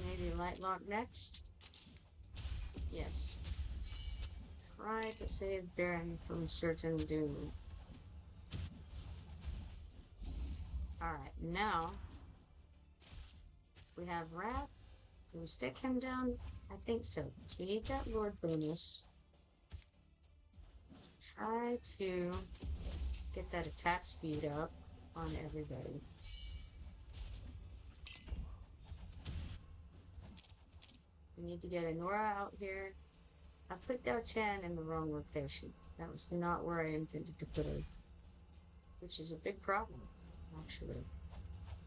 Speaker 1: Maybe Lightlock next? Yes. Try to save Baron from certain doom. Alright, now we have Wrath. Do we stick him down? I think so. So we need that Lord bonus. Try to get that attack speed up on everybody. We need to get a Nora out here. I put Dao Chan in the wrong location. That was not where I intended to put her, which is a big problem, actually.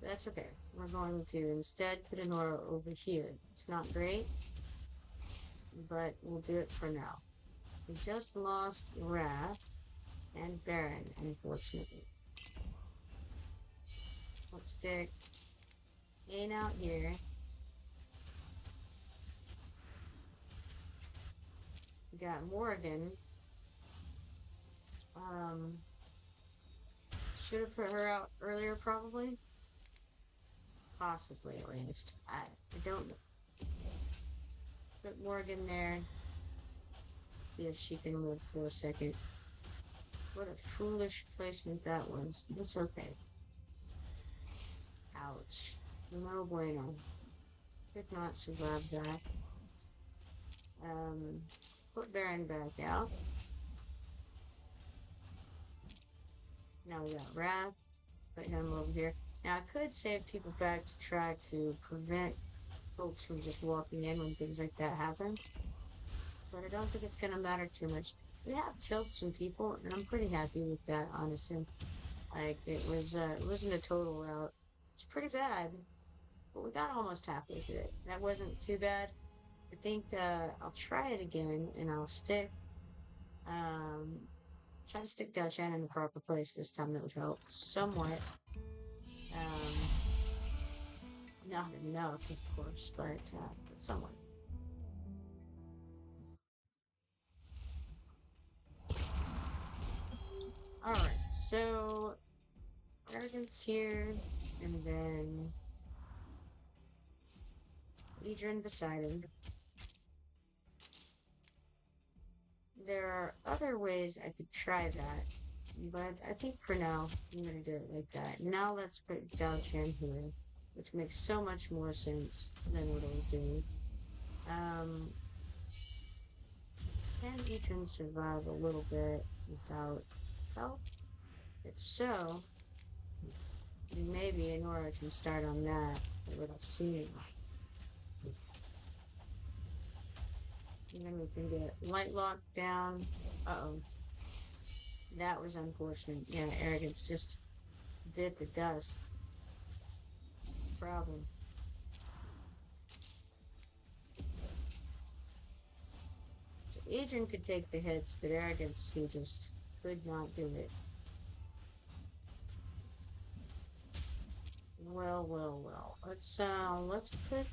Speaker 1: But that's okay. We're going to instead put a Nora over here. It's not great, but we'll do it for now. We just lost Wrath and Baron, unfortunately. Let's stick Ain out here. We got Morrigan. Should have put her out earlier, probably. Possibly, at least. I don't know. Put Morgan there. See if she can live for a second. What a foolish placement that was. It's okay. Ouch. No bueno. Could not survive that. Put Baron back out. Now we got Wrath. Put him over here. Now I could save people back to try to prevent folks from just walking in when things like that happen. But I don't think it's gonna matter too much. We have killed some people, and I'm pretty happy with that, honestly. Like, it wasn't a total rout. It's pretty bad, but we got almost halfway through it. That wasn't too bad. I think, I'll try it again, and I'll stick, try to stick Dao Chan in the proper place this time. That would help somewhat. Not enough, of course, but somewhat. Alright, so Arrogance here, and then Adrian beside him. There are other ways I could try that, but I think for now, I'm gonna do it like that. Now let's put Dao Chan here, which makes so much more sense than what I was doing. Can Adrian survive a little bit without help? If so, maybe Enora can start on that a little sooner. And then we can get Lightlock down. Uh-oh. That was unfortunate. Yeah, Arrogance just bit the dust. It's a problem. So Adrian could take the hits, but Arrogance, he just could not do it. Well, well, well. Let's put...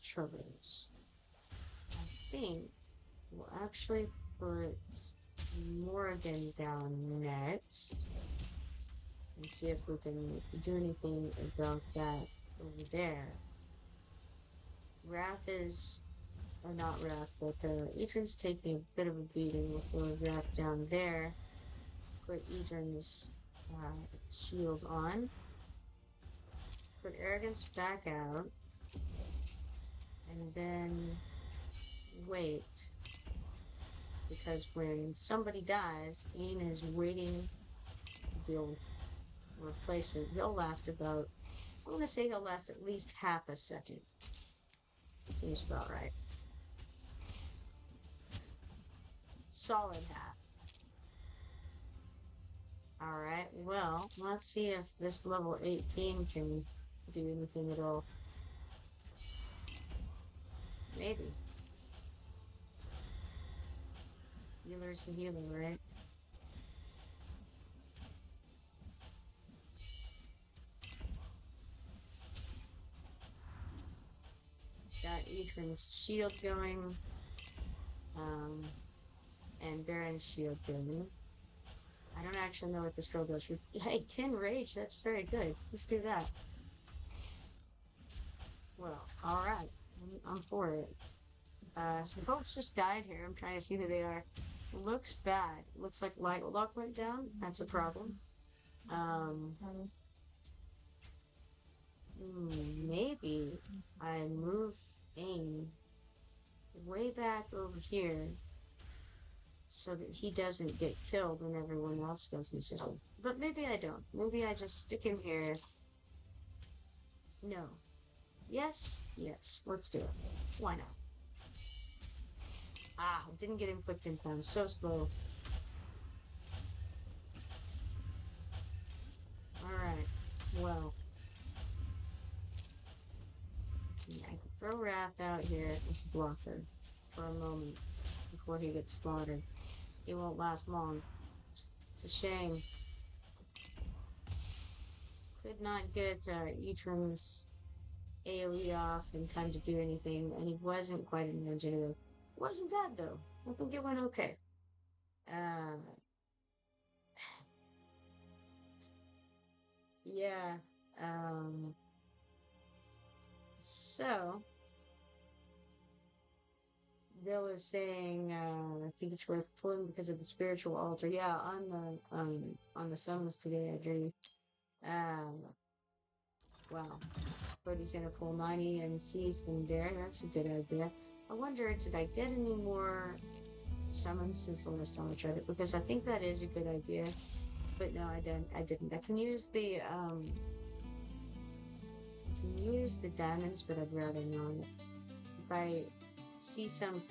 Speaker 1: Troubles. I think we'll actually put Morgan down next and see if we can do anything about that over there. Wrath is, or not Wrath, but Adrian's taking a bit of a beating with Wrath down there. Put Adrian's shield on. Put Arrogance back out. And then wait. Because when somebody dies, Ian is waiting to deal with replacement. He'll last about, I want to say he'll last at least half a second. Seems about right. Solid half. Alright, well, let's see if this level 18 can do anything at all. Maybe. Healer's a healer, right? got Ethan's shield going, and Baron's shield going. I don't actually know what this girl does. Hey, 10 rage, that's very good. Let's do that. Well, alright. I'm for it. Some folks just died here. I'm trying to see who they are. Looks bad. Looks like light lock went down. That's a problem. Maybe I move aim way back over here so that he doesn't get killed when everyone else does his own. But maybe I don't. Maybe I just stick him here. No. Yes? Yes. Let's do it. Why not? Ah, didn't get him clicked in time. So slow. Alright. Well. Yeah, I can throw Wrath out here as a blocker for a moment before he gets slaughtered. He won't last long. It's a shame. Could not get Etran's AoE off in time to do anything, and he wasn't quite an engineer. It wasn't bad though. I think it went okay. Yeah. So Bill is saying, I think it's worth pulling because of the spiritual altar. Yeah, on the summons today, I agree. Wow. Cody's gonna pull 90 and see from there. That's a good idea. I wonder, did I get any more summons since the last time I tried it? Because I think that is a good idea. But no, I didn't. I can use the diamonds, but I'd rather not. If I see some,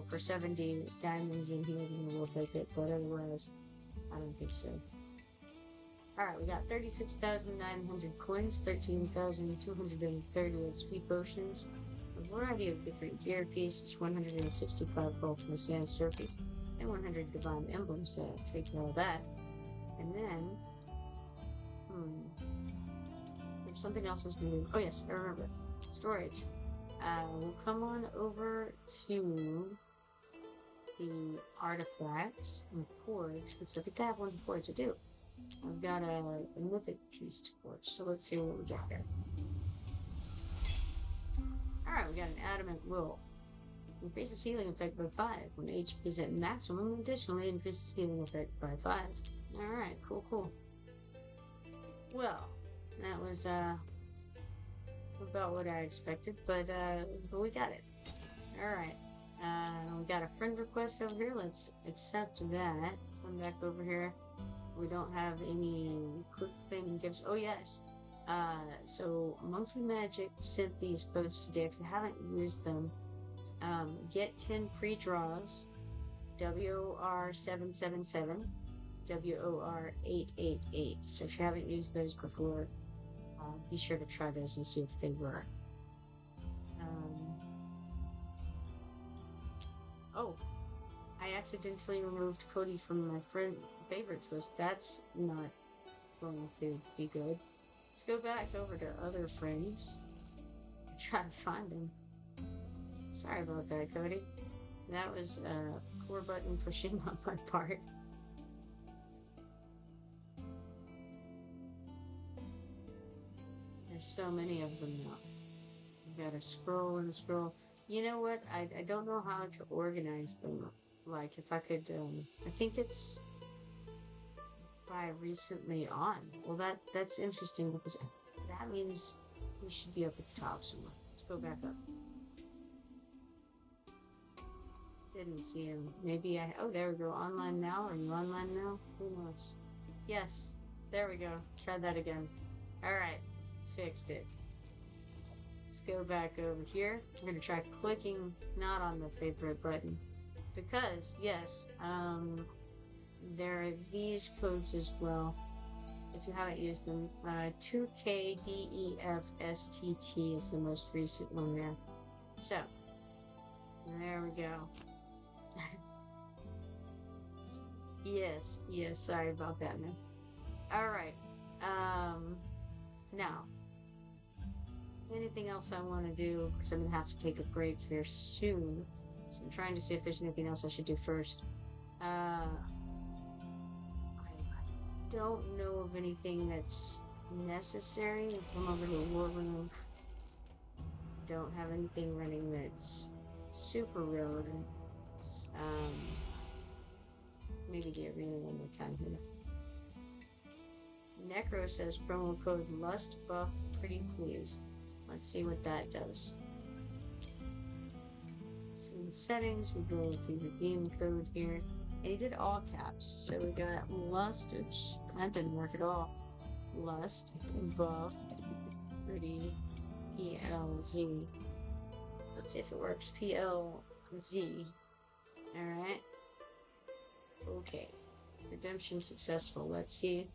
Speaker 1: for 70 diamonds in here, then we'll take it. But otherwise, I don't think so. Alright, we got 36,900 coins, 13,230 XP potions, a variety of different gear pieces, 165 gold from the sand surface, and 100 divine emblems. So take all that. And then, if something else was moving. Oh yes, I remember. Storage. We'll come on over to the artifacts and forge, because I think I have one forge to do. I've got a mythic piece to forge, so let's see what we get here. Alright, we got an adamant will. Increases healing effect by 5. When HP is at maximum, additionally increases healing effect by 5. Alright, cool. Well, that was about what I expected, but we got it. Alright. We got a friend request over here. Let's accept that. Come back over here. We don't have any quick thing gives. Oh yes. So Monkey Magic sent these posts today. If you haven't used them, get 10 free draws. WOR777, WOR888. So if you haven't used those before, be sure to try those and see if they work. Oh, I accidentally removed Cody from my favorites list. That's not going to be good. Let's go back over to other friends and try to find him. Sorry about that, Cody. That was poor button pushing on my part. There's so many of them now. You gotta scroll and scroll. You know what? I don't know how to organize them. Like, if I could, I think it's by recently on. Well, that's interesting because that means we should be up at the top somewhere. Let's go back up. Didn't see him. Maybe oh, there we go. Online now? Are you online now? Who knows? Yes. There we go. Try that again. Alright. Fixed it. Let's go back over here. I'm going to try clicking not on the favorite button. Because, yes, there are these codes as well. If you haven't used them, 2KDEFSTT is the most recent one there. So, there we go. Yes, sorry about that, man. Alright, now, anything else I want to do, because I'm going to have to take a break here soon. So I'm trying to see if there's anything else I should do first. I don't know of anything that's necessary. Come over to the war room. Don't have anything running that's super relevant. Maybe the arena one more time here. Necro says promo code Lust Buff pretty please. Let's see what that does. So in settings, we go to redeem code here. And he did all caps. So we got Lust, oops, that didn't work at all. Lust Buff pretty PLZ. Let's see if it works. PLZ. Alright. Okay. Redemption successful. Let's see.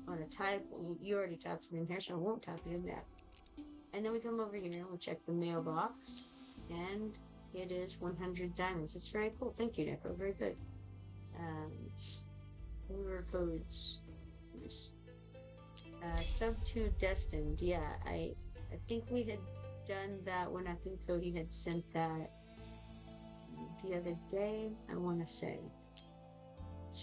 Speaker 1: I want to type. You already typed it in here, so I won't type it in there. And then we come over here and we check the mailbox. And it is 100 diamonds. It's very cool. Thank you, Neko. Very good. Order codes. Sub 2 destined. Yeah, I think we had done that when I think Cody had sent that the other day. I want to say.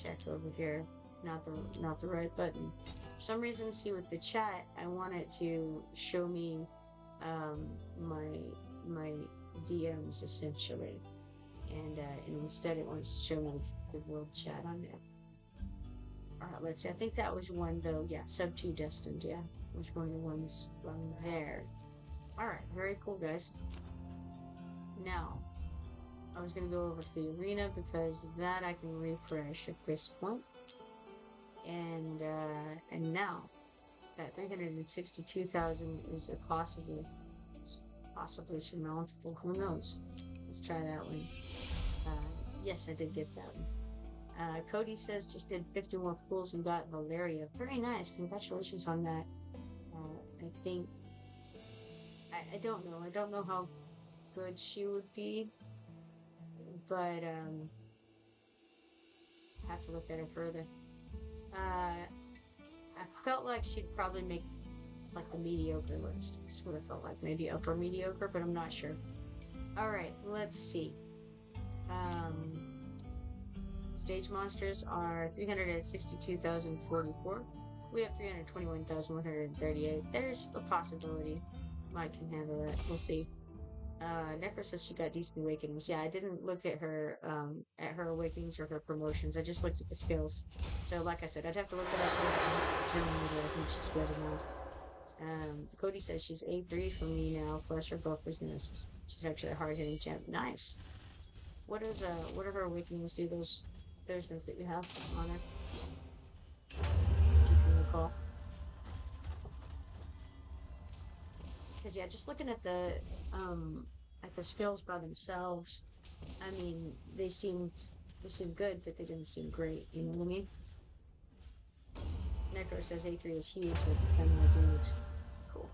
Speaker 1: Check over here. Not the right button. For some reason, see with the chat, I want it to show me my DMs essentially, and instead it wants to show me the world chat on there. All right, let's see. I think that was one though. Yeah, sub 2 destined. Yeah, was one of the ones from there. All right, very cool, guys. Now, I was gonna go over to the arena because that I can refresh at this point. And now that 362,000 is a possibly surmountable. Who knows? Let's try that one. Yes, I did get that one. Cody says just did 50 more pools and got Valeria. Very nice. Congratulations on that. I think I don't know. I don't know how good she would be, but I have to look at her further. I felt like she'd probably make like the mediocre list. That's what I felt like. Maybe upper mediocre, but I'm not sure. Alright, let's see. Stage monsters are 362,044. We have 321,138. There's a possibility Mike can handle that. We'll see. Necro says she got decent awakenings. Yeah, I didn't look at her awakenings or her promotions. I just looked at the skills. So like I said, I'd have to look it up to determine whether I think she's good enough. Cody says she's A3 for me now, plus her buff is nice. She's actually a hard hitting champ. Nice. What are her awakenings do, those ones that you have on her? If you can recall. Because yeah, just looking at the skills by themselves, I mean, they seemed good, but they didn't seem great. You know what I mean? Necro says A3 is huge. That's a 10 more damage. Cool.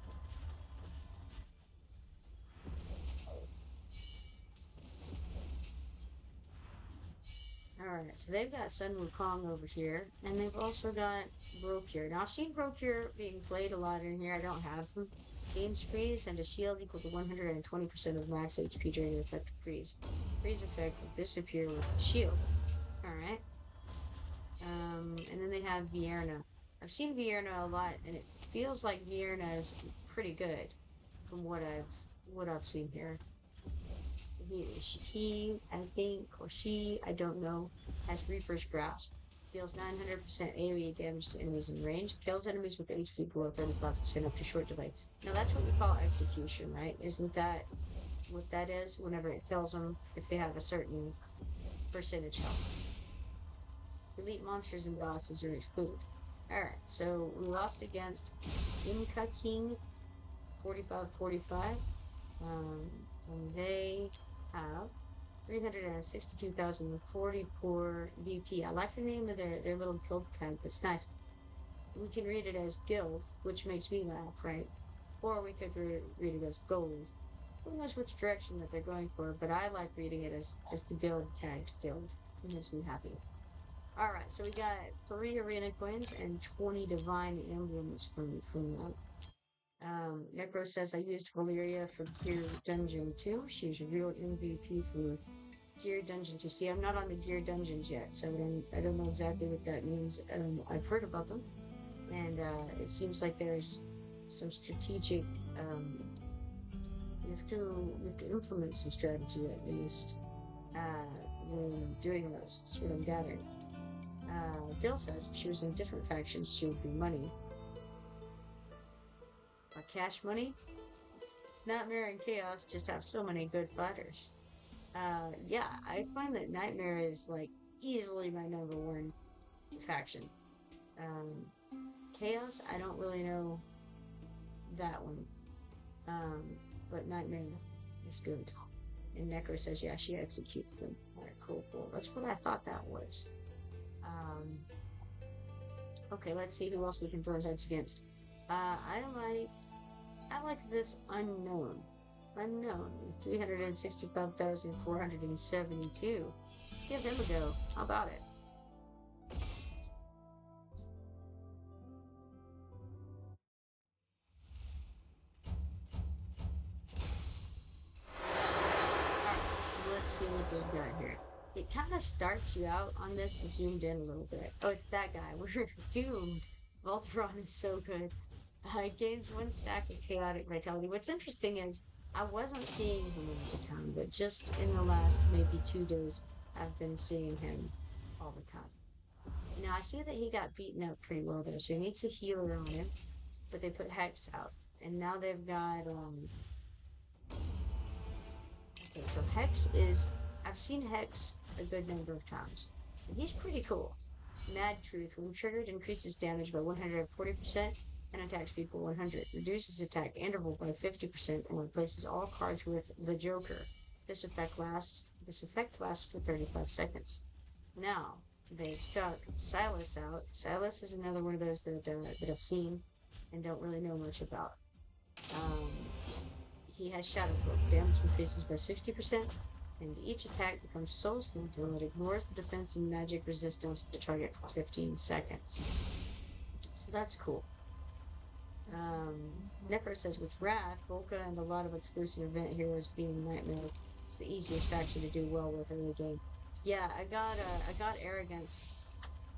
Speaker 1: Alright, so they've got Sun Wukong over here, and they've also got Brocure. Now, I've seen Brocure being played a lot in here. I don't have them. Gains freeze and a shield equal to 120% of max HP during the effect of freeze. Freeze effect will disappear with the shield. Alright. And then they have Vierna. I've seen Vierna a lot, and it feels like Vierna is pretty good from what I've seen here. He, I think, or she, I don't know, has Reaper's Grasp. Deals 900% AoE damage to enemies in range. Kills enemies with HP below 35% up to short delay. Now that's what we call execution, right? Isn't that what that is? Whenever it kills them, if they have a certain percentage health. Elite monsters and bosses are excluded. Alright, so we lost against Inca King 4545. And they have 362,044 VP. I like the name of their little guild tag. It's nice. We can read it as guild, which makes me laugh, right? Or we could read it as gold. Who knows which direction that they're going for, but I like reading it as the guild tagged guild. It makes me happy. Alright, so we got 3 arena coins and 20 divine emblems from that. Necro says I used Valeria for Gear Dungeon 2. She's a real MVP for Gear Dungeon 2. See, I'm not on the Gear Dungeons yet, so I don't know exactly what that means. I've heard about them, and it seems like there's some strategic. You have to implement some strategy at least when doing those. That's what I'm gathering. Dill says if she was in different factions, she would be money. Cash money? Nightmare and Chaos just have so many good fighters. Yeah, I find that Nightmare is like easily my number one faction. Um, Chaos, I don't really know that one. Um, but Nightmare is good. And Necro says, yeah, she executes them. Alright, cool. That's what I thought that was. Okay, let's see who else we can throw heads against. I like this unknown. Unknown. 365,472. Give him a go. How about it? Let's see what they've got here. It kind of starts you out on this zoomed in a little bit. Oh, it's that guy. We're doomed. Voltron is so good. It gains 1 stack of chaotic vitality. What's interesting is I wasn't seeing him all the time, but just in the last maybe 2 days, I've been seeing him all the time. Now I see that he got beaten up pretty well there, so he needs a healer on him, but they put Hex out. And now they've got okay, so I've seen Hex a good number of times, and he's pretty cool. Mad Truth, when triggered, increases damage by 140% and attack speed by 100, reduces attack interval by 50%, and replaces all cards with the Joker. This effect lasts for 35 seconds. Now, they've stuck Silas out. Silas is another one of those that I've seen and don't really know much about. He has Shadow Cloak. Damage increases by 60%, and each attack becomes so slow until it ignores the defense and magic resistance of the target for 15 seconds. So that's cool. Necro says with Wrath, Volca, and a lot of exclusive event heroes being Nightmare, it's the easiest faction to do well with in the game. Yeah, I got Arrogance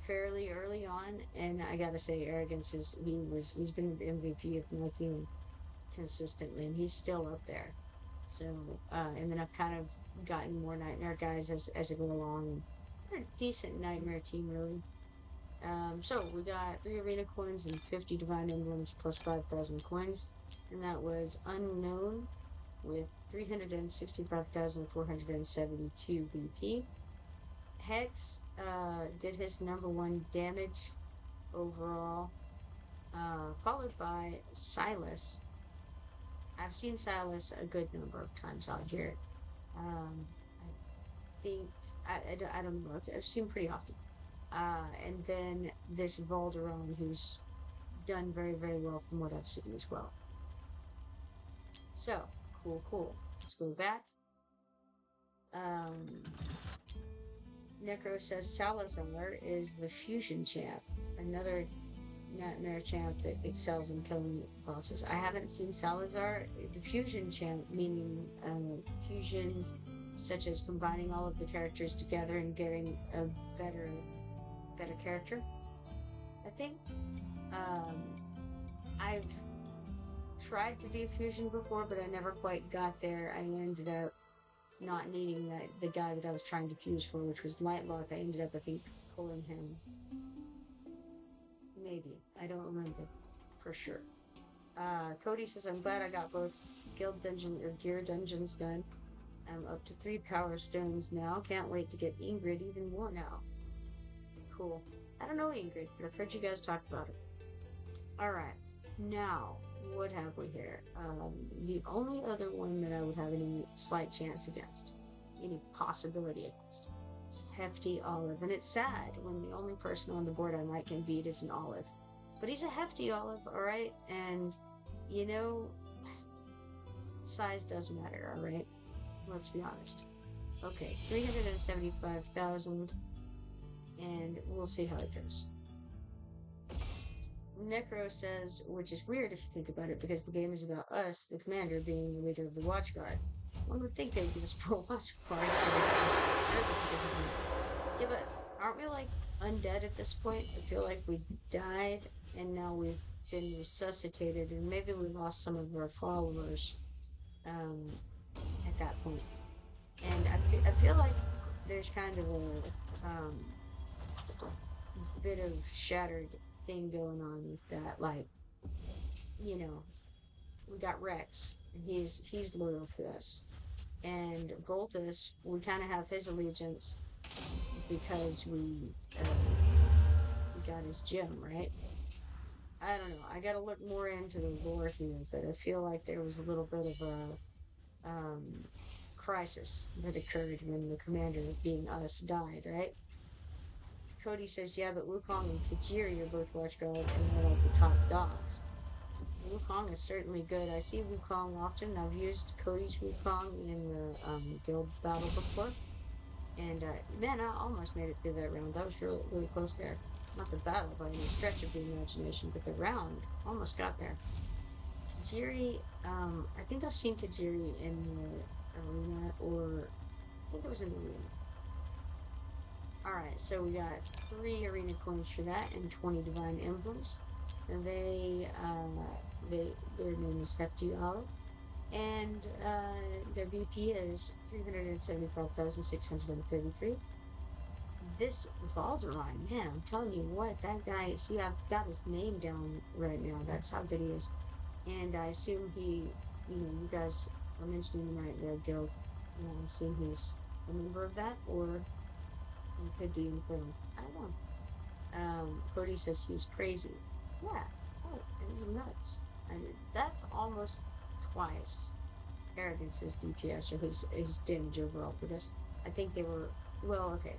Speaker 1: fairly early on, and I gotta say, Arrogance he's been the MVP of my team consistently, and he's still up there. So, and then I've kind of gotten more Nightmare guys as I go along, and we're a decent Nightmare team, really. So we got 3 arena coins and 50 divine emblems plus 5,000 coins, and that was Unknown with 365,472 BP. Hex did his number 1 damage overall, followed by Silas. I've seen Silas a good number of times out here. I think I don't know. I've seen pretty often. And then this Valderon, who's done very, very well from what I've seen as well. So, cool. Let's go back. Necro says Salazar is the fusion champ, another Nightmare champ that excels in killing bosses. I haven't seen Salazar. The fusion champ, meaning fusion, such as combining all of the characters together and getting a better character. I think I've tried to do fusion before, but I never quite got there. I ended up not needing the guy that I was trying to fuse for, which was Lightlock. I ended up, I think, pulling him. Maybe. I don't remember for sure. Cody says, I'm glad I got both Guild Dungeon or Gear Dungeons done. I'm up to 3 Power Stones now. Can't wait to get Ingrid even more now. Cool. I don't know Ingrid, but I've heard you guys talk about it. Alright. Now, what have we here? The only other one that I would have any slight chance against, any possibility against, is Hefty Olive. And it's sad when the only person on the board I might can beat is an Olive. But he's a Hefty Olive, alright? And, you know, size does matter, alright? Let's be honest. Okay, 375,000, and we'll see how it goes. Necro says, which is weird if you think about it, because the game is about us, the commander, being the leader of the Watch Guard. One would think they'd give us pro Watch Guard because of him. Yeah, but aren't we like undead at this point? I feel like we died and now we've been resuscitated, and maybe we lost some of our followers um, at that point. And I feel like there's kind of a bit of shattered thing going on with that. Like, you know, we got Rex, and he's loyal to us, and Voltus, we kind of have his allegiance because we got his gem, right? I don't know. I got to look more into the lore here, but I feel like there was a little bit of a um, crisis that occurred when the commander, being us, died, right? Cody says, yeah, but Wukong and Kajiri are both Watchguard, and they're like the top dogs. Wukong is certainly good. I see Wukong often. I've used Cody's Wukong in the guild battle before. And man, I almost made it through that round. That was really, really close there. Not the battle by any stretch of the imagination, but the round almost got there. Kajiri, I think I've seen Kajiri in the arena, or I think it was in the arena. Alright, so we got 3 arena coins for that and 20 divine emblems. And their name is Hefty Olive. And their VP is 375,633. This Valderine, man, I'm telling you what, that guy, see, I've got his name down right now. That's how good he is. And I assume you guys are mentioning the Nightmare Guild. I assume he's a member of that, or he could be infernal. I don't know. Cody says he's crazy. Yeah, oh, he's nuts. I mean, that's almost twice Arrogance's DPS, or his damage overall for this. I think they were, well, okay.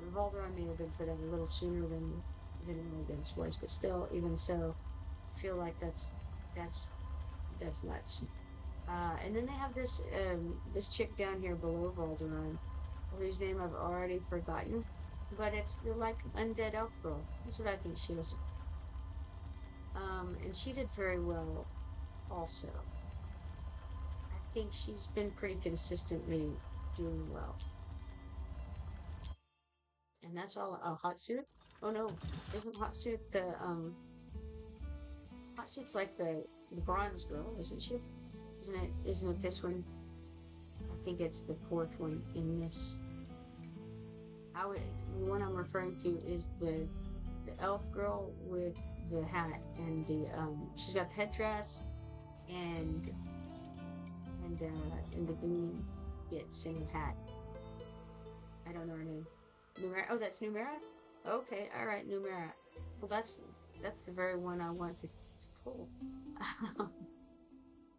Speaker 1: Revolveron may have been put in a little sooner than Arrogance was, but still, even so, I feel like that's nuts. And then they have this chick down here below Valderon, whose name I've already forgotten, but it's the like undead elf girl. That's what I think she is. And she did very well also. I think she's been pretty consistently doing well. And that's all. Oh, Hot Suit? Oh no, isn't Hot Suit the Hot Suit's like the bronze girl, isn't she? Isn't it this one? I think it's the 4th one in this. The one I'm referring to is the elf girl with the hat and the she's got the headdress and the green bits in her hat. I don't know her name. Numera. Oh, that's Numera. Okay, all right, Numera. Well, that's the very one I want to pull.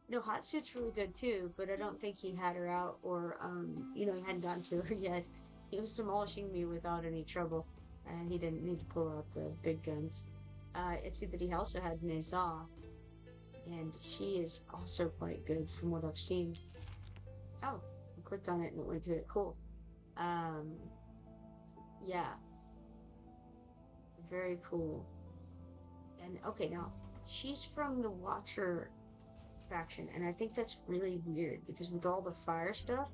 Speaker 1: No, Hot Suit's really good too, but I don't think he had her out, or he hadn't gotten to her yet. He was demolishing me without any trouble, and he didn't need to pull out the big guns. It's that he also had Nezah, and she is also quite good from what I've seen. Oh, I clicked on it and it went to it. Cool. Um, yeah, very cool. And okay, now she's from the Watcher faction, and I think that's really weird because with all the fire stuff,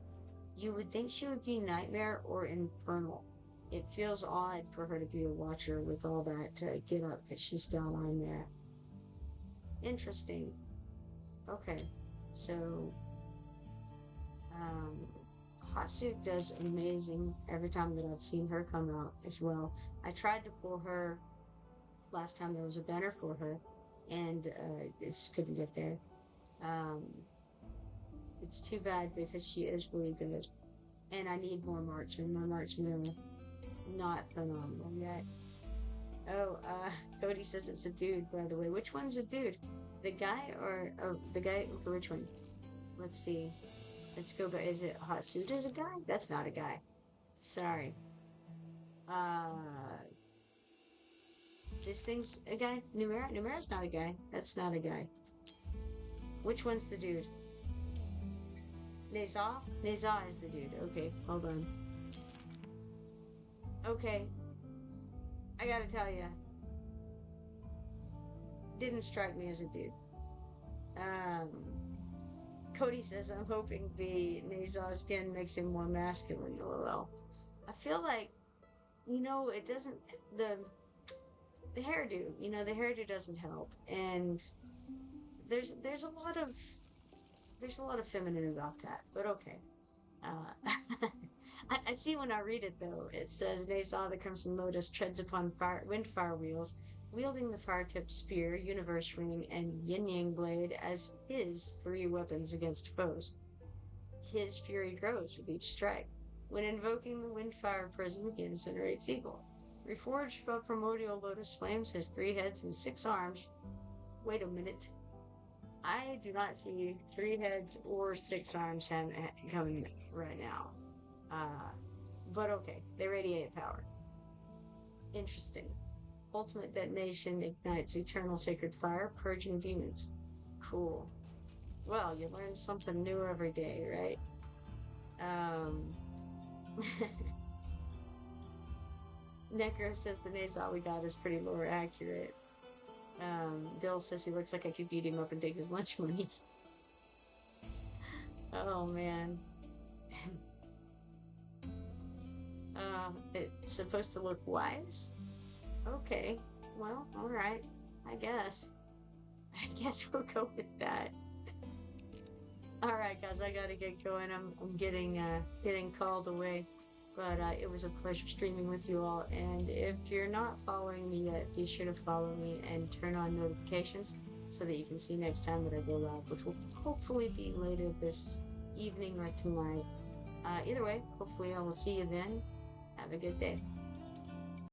Speaker 1: you would think she would be Nightmare or Infernal. It feels odd for her to be a Watcher with all that get up that she's got on there. Interesting. Okay, so um, Hot Suit does amazing every time that I've seen her come out as well. I tried to pull her last time there was a banner for her, and just couldn't get there. Um, it's too bad because she is really good, and I need more marksmen. My marksmen are not phenomenal yet. Oh, Cody says it's a dude, by the way. Which one's a dude? The guy or the guy? Which one? Let's see. Let's go. But is it Hot Suit as a guy? That's not a guy. Sorry. Uh, this thing's a guy. Numera's not a guy. That's not a guy. Which one's the dude? Nezah? Nezah is the dude. Okay, hold on. Okay. I gotta tell you. didn't strike me as a dude. Um, Cody says, I'm hoping the nasal skin makes him more masculine. LOL. I feel like, it doesn't, the, the hairdo, the hairdo doesn't help. And there's a lot of, there's a lot of feminine about that, but okay. Uh, I see when I read it though. It says they saw the Crimson Lotus treads upon windfire wheels, wielding the fire-tipped spear, universe ring, and yin yang blade as his three weapons against foes. His fury grows with each strike. When invoking the windfire prism, he incinerates evil. Reforged by primordial lotus flames, has 3 heads and 6 arms. Wait a minute. I do not see 3 heads or 6 arms coming right now. Uh, but okay, they radiate power. Interesting. Ultimate detonation ignites eternal sacred fire, purging demons. Cool. Well, you learn something new every day, right? Um, Necro says the nasal we got is pretty lore accurate. Dill says he looks like I could beat him up and take his lunch money. Oh man. It's supposed to look wise? Okay. Well, alright. I guess. I guess we'll go with that. Alright guys, I gotta get going. I'm getting called away. But it was a pleasure streaming with you all. And if you're not following me yet, be sure to follow me and turn on notifications so that you can see next time that I go live, which will hopefully be later this evening or tonight. Either way, hopefully I will see you then. Have a good day.